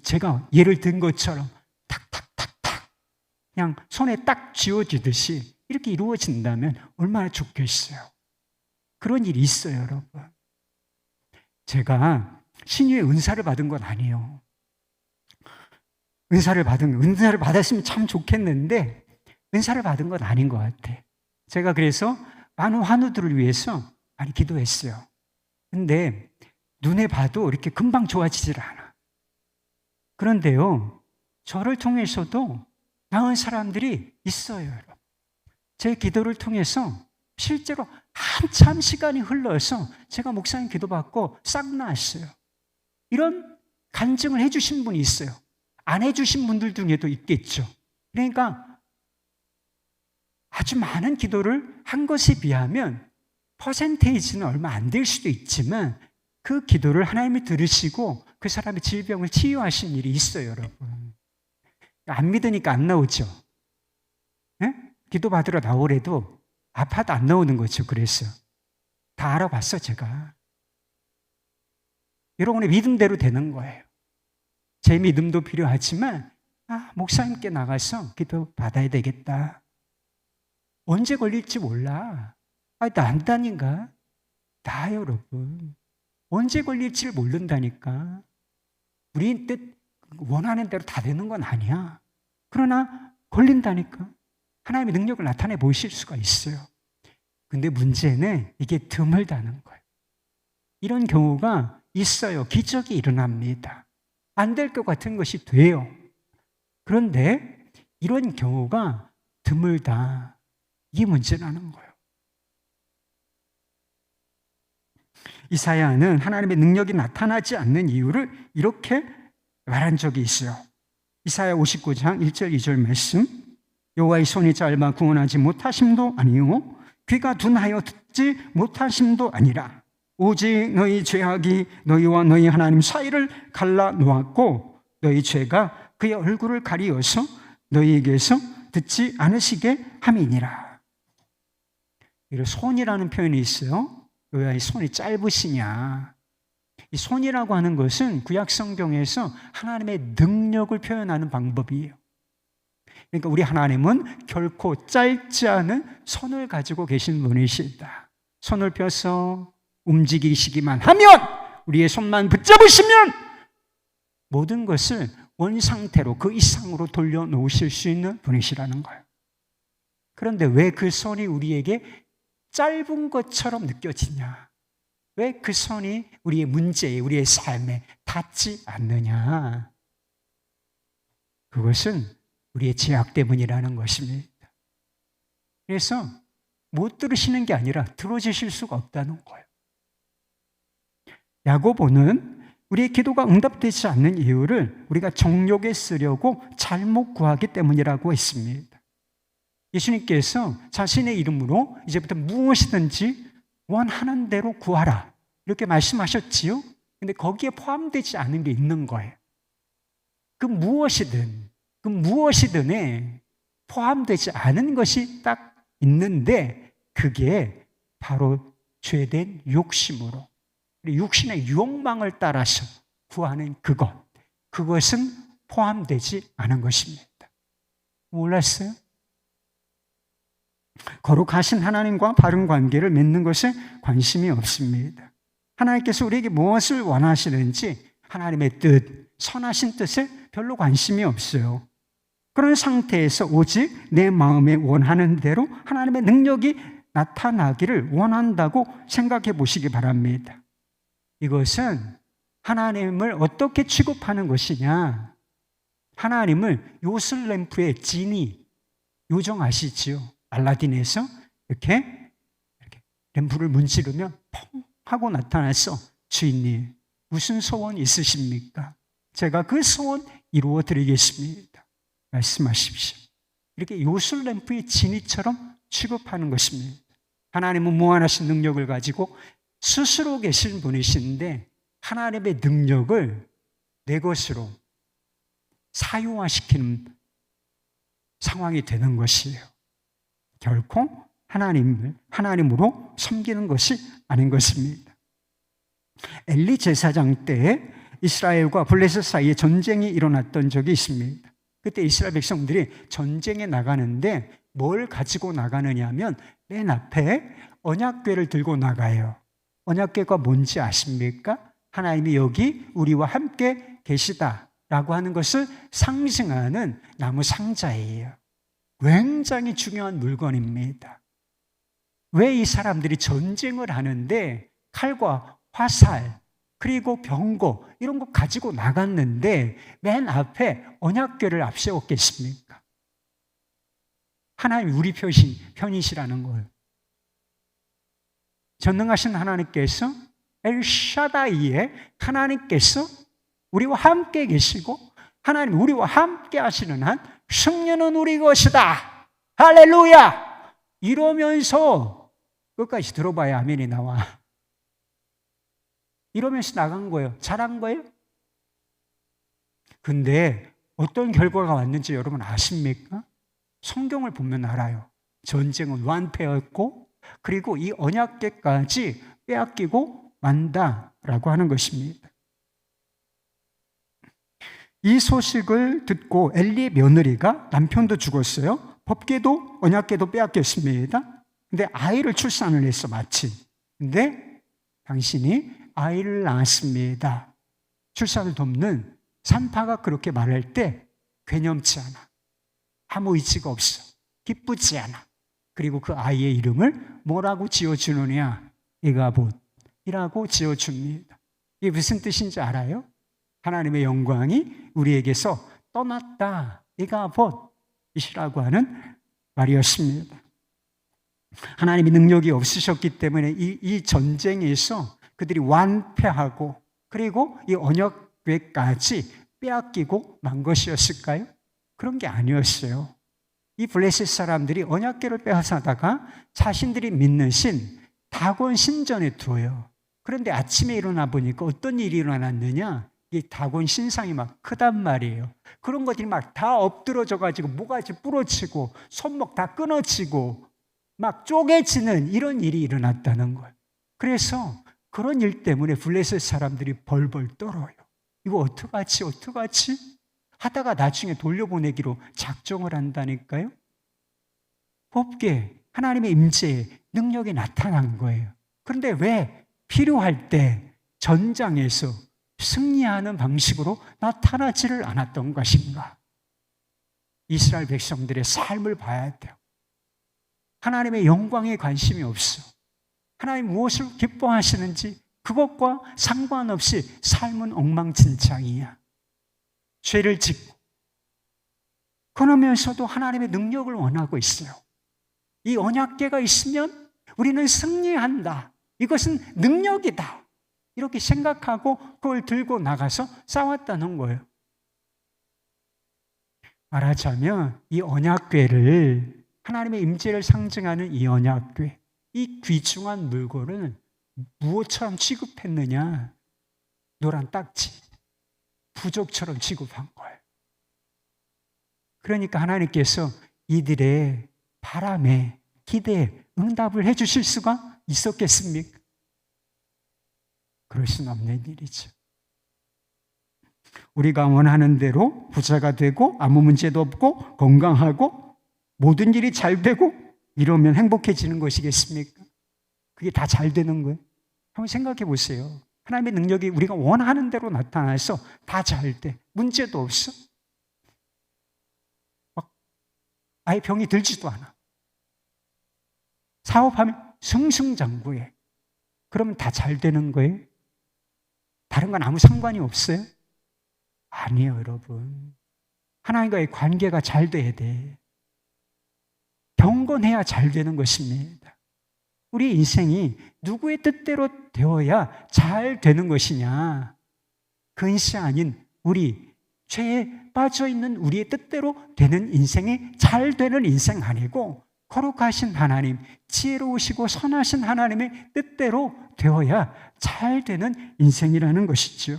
S1: 제가 예를 든 것처럼 탁탁탁탁 그냥 손에 딱 쥐어지듯이 이렇게 이루어진다면 얼마나 좋겠어요. 그런 일이 있어요, 여러분. 제가 신유의 은사를 받은 건 아니에요. 은사를 받았으면 참 좋겠는데 은사를 받은 건 아닌 것 같아. 제가 그래서 많은 환우들을 위해서 많이 기도했어요. 근데 눈에 봐도 이렇게 금방 좋아지질 않아. 그런데요, 저를 통해서도 나은 사람들이 있어요, 여러분. 제 기도를 통해서 실제로 한참 시간이 흘러서 제가 목사님 기도받고 싹 나았어요. 이런 간증을 해주신 분이 있어요. 안 해주신 분들 중에도 있겠죠. 그러니까 아주 많은 기도를 한 것에 비하면 퍼센테이지는 얼마 안 될 수도 있지만 그 기도를 하나님이 들으시고 그 사람의 질병을 치유하신 일이 있어요, 여러분. 안 믿으니까 안 나오죠. 네? 기도 받으러 나오래도 아파도 안 나오는 거죠. 그래서 다 알아봤어, 제가. 여러분의 믿음대로 되는 거예요. 제 믿음도 필요하지만 목사님께 나가서 기도 받아야 되겠다. 언제 걸릴지 몰라. 난다니까. 나 여러분. 언제 걸릴지를 모른다니까. 우리 뜻 원하는 대로 다 되는 건 아니야. 그러나 걸린다니까. 하나님의 능력을 나타내 보실 수가 있어요. 근데 문제는 이게 드물다는 거예요. 이런 경우가 있어요. 기적이 일어납니다. 안 될 것 같은 것이 돼요. 그런데 이런 경우가 드물다. 이게 문제라는 거예요. 이사야는 하나님의 능력이 나타나지 않는 이유를 이렇게 말한 적이 있어요. 이사야 59장 1절 2절 말씀. 여호와의 손이 짧아 구원하지 못하심도 아니요 귀가 둔하여 듣지 못하심도 아니라 오직 너희 죄악이 너희와 너희 하나님 사이를 갈라 놓았고 너희 죄가 그의 얼굴을 가리어서 너희에게서 듣지 않으시게 함이니라. 이런 손이라는 표현이 있어요. 왜 이 손이 짧으시냐? 이 손이라고 하는 것은 구약 성경에서 하나님의 능력을 표현하는 방법이에요. 그러니까 우리 하나님은 결코 짧지 않은 손을 가지고 계신 분이시다. 손을 펴서 움직이시기만 하면, 우리의 손만 붙잡으시면 모든 것을 원상태로 그 이상으로 돌려놓으실 수 있는 분이시라는 거예요. 그런데 왜 그 손이 우리에게 짧은 것처럼 느껴지냐? 왜 그 손이 우리의 문제에, 우리의 삶에 닿지 않느냐? 그것은 우리의 죄악 때문이라는 것입니다. 그래서 못 들으시는 게 아니라 들어주실 수가 없다는 거예요. 야고보는 우리의 기도가 응답되지 않는 이유를 우리가 정욕에 쓰려고 잘못 구하기 때문이라고 했습니다. 예수님께서 자신의 이름으로 이제부터 무엇이든지 원하는 대로 구하라 이렇게 말씀하셨지요. 근데 거기에 포함되지 않은 게 있는 거예요. 그 무엇이든에 포함되지 않은 것이 딱 있는데 그게 바로 죄된 욕심으로 육신의 욕망을 따라서 구하는 그것은 포함되지 않은 것입니다. 몰랐어요? 거룩하신 하나님과 바른 관계를 맺는 것에 관심이 없습니다. 하나님께서 우리에게 무엇을 원하시는지 하나님의 뜻, 선하신 뜻에 별로 관심이 없어요. 그런 상태에서 오직 내 마음에 원하는 대로 하나님의 능력이 나타나기를 원한다고 생각해 보시기 바랍니다. 이것은 하나님을 어떻게 취급하는 것이냐? 하나님을 요술램프의 지니, 요정 아시지요? 알라딘에서 이렇게 램프를 문지르면 펑 하고 나타나서 주인님 무슨 소원 있으십니까? 제가 그 소원 이루어 드리겠습니다. 말씀하십시오. 이렇게 요술램프의 지니처럼 취급하는 것입니다. 하나님은 무한하신 능력을 가지고 스스로 계신 분이신데 하나님의 능력을 내 것으로 사유화시키는 상황이 되는 것이에요. 결코 하나님으로 섬기는 것이 아닌 것입니다. 엘리 제사장 때 이스라엘과 블레셋 사이에 전쟁이 일어났던 적이 있습니다. 그때 이스라엘 백성들이 전쟁에 나가는데 뭘 가지고 나가느냐 하면 맨 앞에 언약궤를 들고 나가요. 언약궤가 뭔지 아십니까? 하나님이 여기 우리와 함께 계시다라고 하는 것을 상징하는 나무 상자예요. 굉장히 중요한 물건입니다. 왜 이 사람들이 전쟁을 하는데 칼과 화살 그리고 병거 이런 거 가지고 나갔는데 맨 앞에 언약궤를 앞세웠겠습니까? 하나님 우리 편이시라는 거예요. 전능하신 하나님께서 엘샤다이의 하나님께서 우리와 함께 계시고 하나님 우리와 함께 하시는 한 승리는 우리 것이다. 할렐루야! 이러면서 끝까지 들어봐야 아멘이 나와. 이러면서 나간 거예요. 잘한 거예요? 근데 어떤 결과가 왔는지 여러분 아십니까? 성경을 보면 알아요. 전쟁은 완패였고, 그리고 이 언약궤까지 빼앗기고 만다라고 하는 것입니다. 이 소식을 듣고 엘리의 며느리가, 남편도 죽었어요. 법궤도 언약궤도 빼앗겼습니다. 근데 아이를 출산을 했어, 마침. 근데 당신이 아이를 낳았습니다. 출산을 돕는 산파가 그렇게 말할 때 괴념치 않아. 아무 의지가 없어. 기쁘지 않아. 그리고 그 아이의 이름을 뭐라고 지어주느냐? 이가봇이라고 지어줍니다. 이게 무슨 뜻인지 알아요? 하나님의 영광이 우리에게서 떠났다. 이가봇이라고 하는 말이었습니다. 하나님이 능력이 없으셨기 때문에 이 전쟁에서 그들이 완패하고, 그리고 이 언약궤까지 빼앗기고 만 것이었을까요? 그런 게 아니었어요. 이 블레셋 사람들이 언약궤를 빼앗아다가 자신들이 믿는 신 다곤 신전에 두어요. 그런데 아침에 일어나 보니까 어떤 일이 일어났느냐? 이 다곤 신상이 막 크단 말이에요. 그런 것들이 막 다 엎드러져 가지고 모가지 부러지고 손목 다 끊어지고 막 쪼개지는 이런 일이 일어났다는 거예요. 그래서 그런 일 때문에 블레셋 사람들이 벌벌 떨어요. 이거 어떡하지? 하다가 나중에 돌려보내기로 작정을 한다니까요. 법궤, 하나님의 임재의 능력이 나타난 거예요. 그런데 왜 필요할 때 전장에서 승리하는 방식으로 나타나지를 않았던 것인가? 이스라엘 백성들의 삶을 봐야 돼요. 하나님의 영광에 관심이 없어. 하나님 무엇을 기뻐하시는지 그것과 상관없이 삶은 엉망진창이야. 죄를 짓고, 그러면서도 하나님의 능력을 원하고 있어요. 이 언약궤가 있으면 우리는 승리한다. 이것은 능력이다. 이렇게 생각하고 그걸 들고 나가서 싸웠다는 거예요. 말하자면 이 언약궤를, 하나님의 임재를 상징하는 이 언약궤, 이 귀중한 물건을 무엇처럼 취급했느냐? 노란 딱지, 부족처럼 취급한 거예요. 그러니까 하나님께서 이들의 바람에, 기대에 응답을 해주실 수가 있었겠습니까? 그럴 수는 없는 일이죠. 우리가 원하는 대로 부자가 되고 아무 문제도 없고 건강하고 모든 일이 잘 되고 이러면 행복해지는 것이겠습니까? 그게 다 잘 되는 거예요? 한번 생각해 보세요. 하나님의 능력이 우리가 원하는 대로 나타나서 다 잘 돼. 문제도 없어. 막 아예 병이 들지도 않아. 사업하면 승승장구해. 그러면 다 잘 되는 거예요? 다른 건 아무 상관이 없어요? 아니에요, 여러분. 하나님과의 관계가 잘 돼야 돼. 경건해야 잘 되는 것입니다. 우리 인생이 누구의 뜻대로 되어야 잘 되는 것이냐? 근시 아닌 우리 죄에 빠져있는 우리의 뜻대로 되는 인생이 잘 되는 인생 아니고 거룩하신 하나님, 지혜로우시고 선하신 하나님의 뜻대로 되어야 잘 되는 인생이라는 것이죠.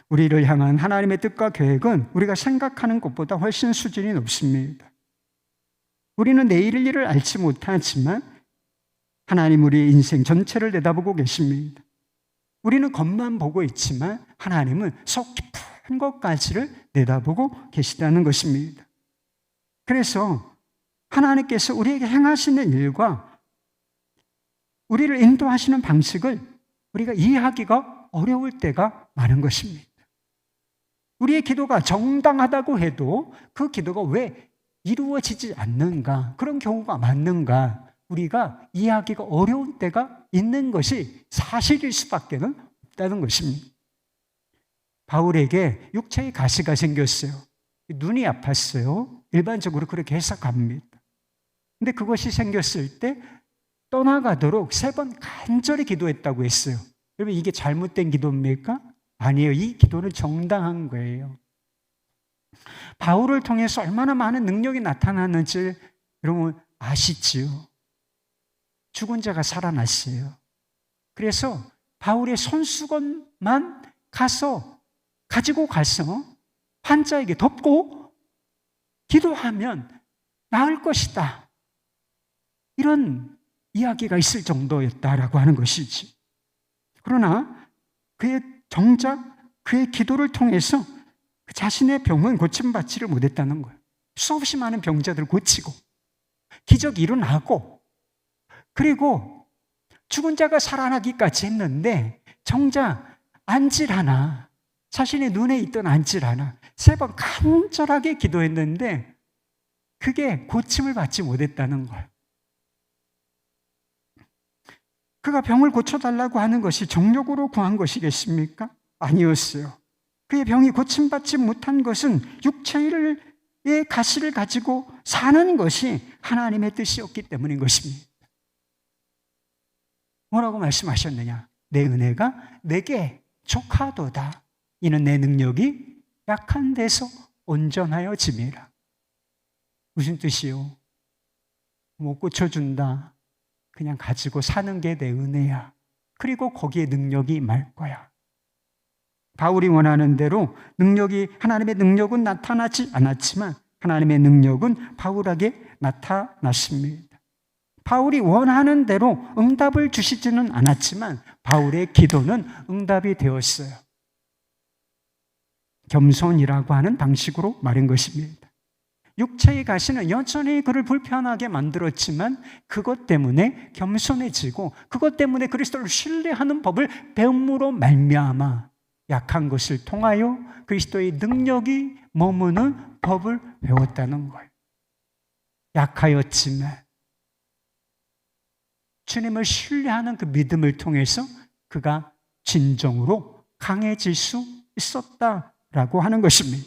S1: 우리를 향한 하나님의 뜻과 계획은 우리가 생각하는 것보다 훨씬 수준이 높습니다. 우리는 내일의 일을 알지 못하지만 하나님 우리의 인생 전체를 내다보고 계십니다. 우리는 겉만 보고 있지만 하나님은 속 깊은 것까지를 내다보고 계시다는 것입니다. 그래서 하나님께서 우리에게 행하시는 일과 우리를 인도하시는 방식을 우리가 이해하기가 어려울 때가 많은 것입니다. 우리의 기도가 정당하다고 해도 그 기도가 왜 이루어지지 않는가, 그런 경우가 많는가, 우리가 이해하기가 어려운 때가 있는 것이 사실일 수밖에 없다는 것입니다. 바울에게 육체의 가시가 생겼어요. 눈이 아팠어요. 일반적으로 그렇게 해석합니다. 근데 그것이 생겼을 때 떠나가도록 3번 간절히 기도했다고 했어요. 여러분, 이게 잘못된 기도입니까? 아니에요. 이 기도는 정당한 거예요. 바울을 통해서 얼마나 많은 능력이 나타났는지 여러분 아시지요? 죽은 자가 살아났어요. 그래서 바울의 손수건만 가지고 가서 환자에게 덮고 기도하면 나을 것이다. 이런 이야기가 있을 정도였다라고 하는 것이지. 그러나 정작 그의 기도를 통해서 그 자신의 병은 고침받지를 못했다는 거예요. 수없이 많은 병자들을 고치고 기적이 일어나고, 그리고 죽은 자가 살아나기까지 했는데 정작 안질 하나, 자신의 눈에 있던 안질 하나 3번 간절하게 기도했는데 그게 고침을 받지 못했다는 거예요. 그가 병을 고쳐달라고 하는 것이 정욕으로 구한 것이겠습니까? 아니었어요. 그의 병이 고침받지 못한 것은 육체의 가시를 가지고 사는 것이 하나님의 뜻이었기 때문인 것입니다. 뭐라고 말씀하셨느냐? 내 은혜가 내게 족하도다. 이는 내 능력이 약한 데서 온전하여 짐이라. 무슨 뜻이요? 못 고쳐준다. 그냥 가지고 사는 게 내 은혜야. 그리고 거기에 능력이 임할 거야. 바울이 원하는 대로 하나님의 능력은 나타나지 않았지만 하나님의 능력은 바울에게 나타났습니다. 바울이 원하는 대로 응답을 주시지는 않았지만 바울의 기도는 응답이 되었어요. 겸손이라고 하는 방식으로 말인 것입니다. 육체의 가시는 여전히 그를 불편하게 만들었지만 그것 때문에 겸손해지고 그것 때문에 그리스도를 신뢰하는 법을 배움으로 말미암아 약한 것을 통하여 그리스도의 능력이 머무는 법을 배웠다는 거예요. 약하였지만 주님을 신뢰하는 그 믿음을 통해서 그가 진정으로 강해질 수 있었다라고 하는 것입니다.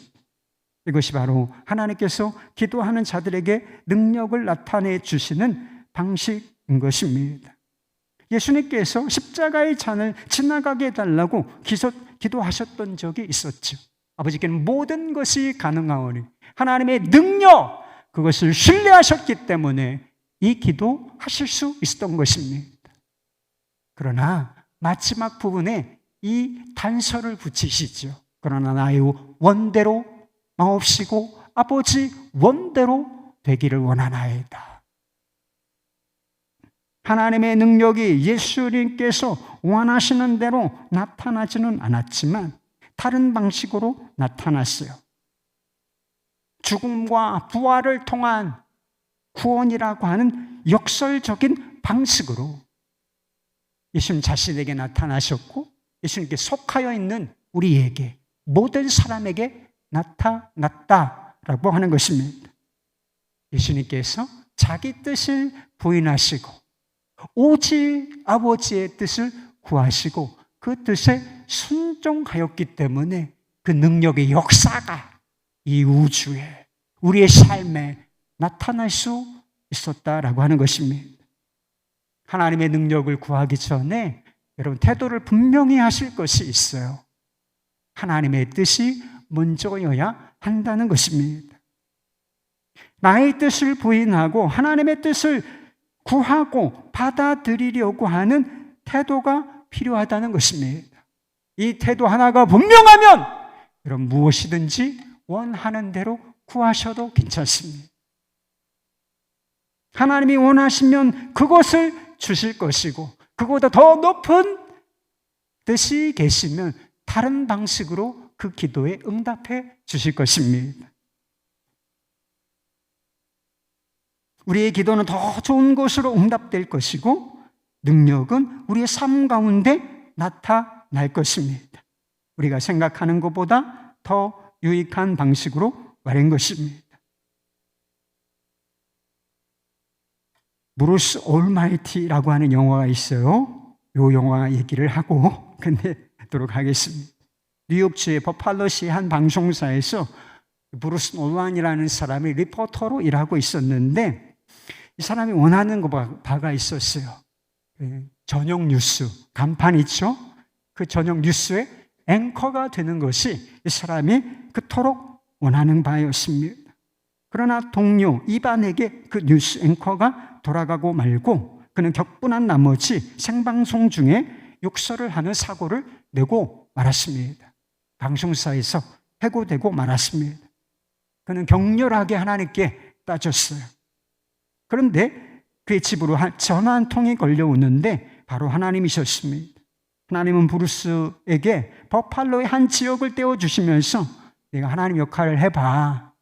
S1: 이것이 바로 하나님께서 기도하는 자들에게 능력을 나타내 주시는 방식인 것입니다. 예수님께서 십자가의 잔을 지나가게 해달라고 기도하셨던 적이 있었죠. 아버지께는 모든 것이 가능하오니 하나님의 능력, 그것을 신뢰하셨기 때문에 이 기도하실 수 있었던 것입니다. 그러나 마지막 부분에 이 단서를 붙이시죠. 그러나 나의 원대로 마옵시고 아버지 원대로 되기를 원하나이다. 하나님의 능력이 예수님께서 원하시는 대로 나타나지는 않았지만 다른 방식으로 나타났어요. 죽음과 부활을 통한 구원이라고 하는 역설적인 방식으로 예수님 자신에게 나타나셨고 예수님께 속하여 있는 우리에게, 모든 사람에게 나타났다라고 하는 것입니다. 예수님께서 자기 뜻을 부인하시고 오직 아버지의 뜻을 구하시고 그 뜻에 순종하였기 때문에 그 능력의 역사가 이 우주에, 우리의 삶에 나타날 수 있었다라고 하는 것입니다. 하나님의 능력을 구하기 전에 여러분 태도를 분명히 하실 것이 있어요. 하나님의 뜻이 먼저여야 한다는 것입니다. 나의 뜻을 부인하고 하나님의 뜻을 구하고 받아들이려고 하는 태도가 필요하다는 것입니다. 이 태도 하나가 분명하면 여러분 무엇이든지 원하는 대로 구하셔도 괜찮습니다. 하나님이 원하시면 그것을 주실 것이고 그보다 더 높은 뜻이 계시면 다른 방식으로 그 기도에 응답해 주실 것입니다. 우리의 기도는 더 좋은 것으로 응답될 것이고 능력은 우리의 삶 가운데 나타날 것입니다. 우리가 생각하는 것보다 더 유익한 방식으로 말한 것입니다. 브루스 올마이티라고 하는 영화가 있어요. 이 영화 얘기를 하고 끝내도록 하겠습니다. 뉴욕주의 버팔로시의 한 방송사에서 브루스 올란이라는 사람이 리포터로 일하고 있었는데 이 사람이 원하는 바가 있었어요. 저녁 뉴스, 간판 있죠? 그 저녁 뉴스의 앵커가 되는 것이 이 사람이 그토록 원하는 바였습니다. 그러나 동료 이반에게 그 뉴스 앵커가 돌아가고 말고 그는 격분한 나머지 생방송 중에 욕설을 하는 사고를 내고 말았습니다. 방송사에서 해고되고 말았습니다. 그는 격렬하게 하나님께 따졌어요. 그런데 그의 집으로 전화 한 통이 걸려오는데 바로 하나님이셨습니다. 하나님은 브루스에게 버팔로의 한 지역을 떼어주시면서 내가 하나님 역할을 해봐,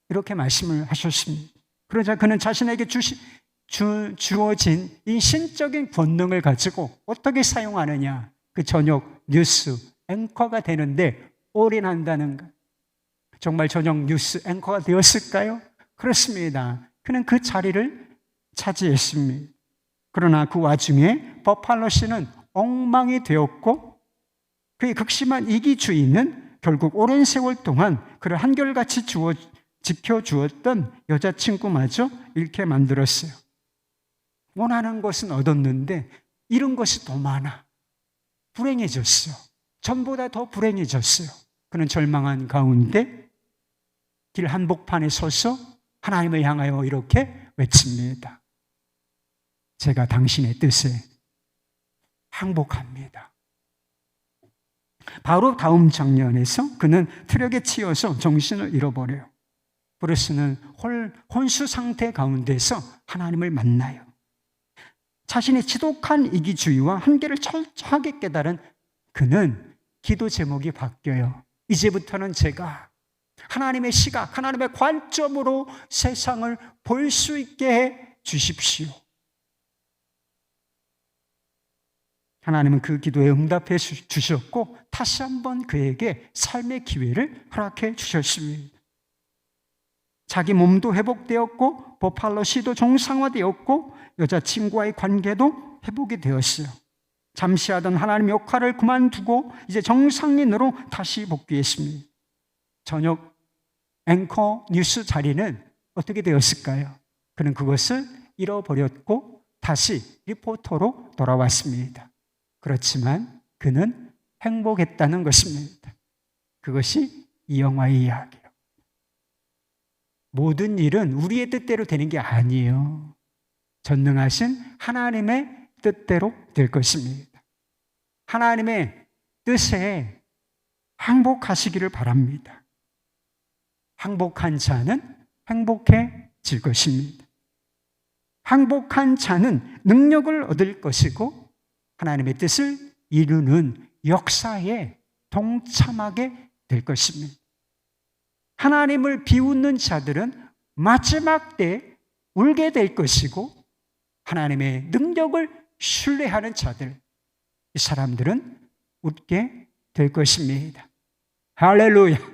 S1: 이렇게 말씀을 하셨습니다. 그러자 그는 자신에게 주어진 이 신적인 권능을 가지고 어떻게 사용하느냐, 그 저녁 뉴스 앵커가 되는데 올인한다는 것. 정말 저녁 뉴스 앵커가 되었을까요? 그렇습니다. 그는 그 자리를 차지했습니다. 그러나 그 와중에 버팔로 씨는 엉망이 되었고 그의 극심한 이기주의는 결국 오랜 세월 동안 그를 한결같이 지켜주었던 여자친구마저 잃게 만들었어요. 원하는 것은 얻었는데 잃은 것이 더 많아. 불행해졌어요. 전보다 더 불행해졌어요. 그는 절망한 가운데 길 한복판에 서서 하나님을 향하여 이렇게 외칩니다. 제가 당신의 뜻에 항복합니다. 바로 다음 장면에서 그는 트럭에 치여서 정신을 잃어버려요. 브루스는 혼수 상태 가운데서 하나님을 만나요. 자신의 지독한 이기주의와 한계를 철저하게 깨달은 그는 기도 제목이 바뀌어요. 이제부터는 제가 하나님의 시각, 하나님의 관점으로 세상을 볼 수 있게 해 주십시오. 하나님은 그 기도에 응답해 주셨고 다시 한번 그에게 삶의 기회를 허락해 주셨습니다. 자기 몸도 회복되었고 버팔로 시도 정상화되었고 여자친구와의 관계도 회복이 되었어요. 잠시 하던 하나님 역할을 그만두고 이제 정상인으로 다시 복귀했습니다. 저녁 앵커 뉴스 자리는 어떻게 되었을까요? 그는 그것을 잃어버렸고 다시 리포터로 돌아왔습니다. 그렇지만 그는 행복했다는 것입니다. 그것이 이 영화의 이야기예요. 모든 일은 우리의 뜻대로 되는 게 아니에요. 전능하신 하나님의 뜻대로 될 것입니다. 하나님의 뜻에 항복하시기를 바랍니다. 항복한 자는 행복해질 것입니다. 항복한 자는 능력을 얻을 것이고 하나님의 뜻을 이루는 역사에 동참하게 될 것입니다. 하나님을 비웃는 자들은 마지막 때 울게 될 것이고 하나님의 능력을 신뢰하는 자들, 이 사람들은 웃게 될 것입니다. 할렐루야!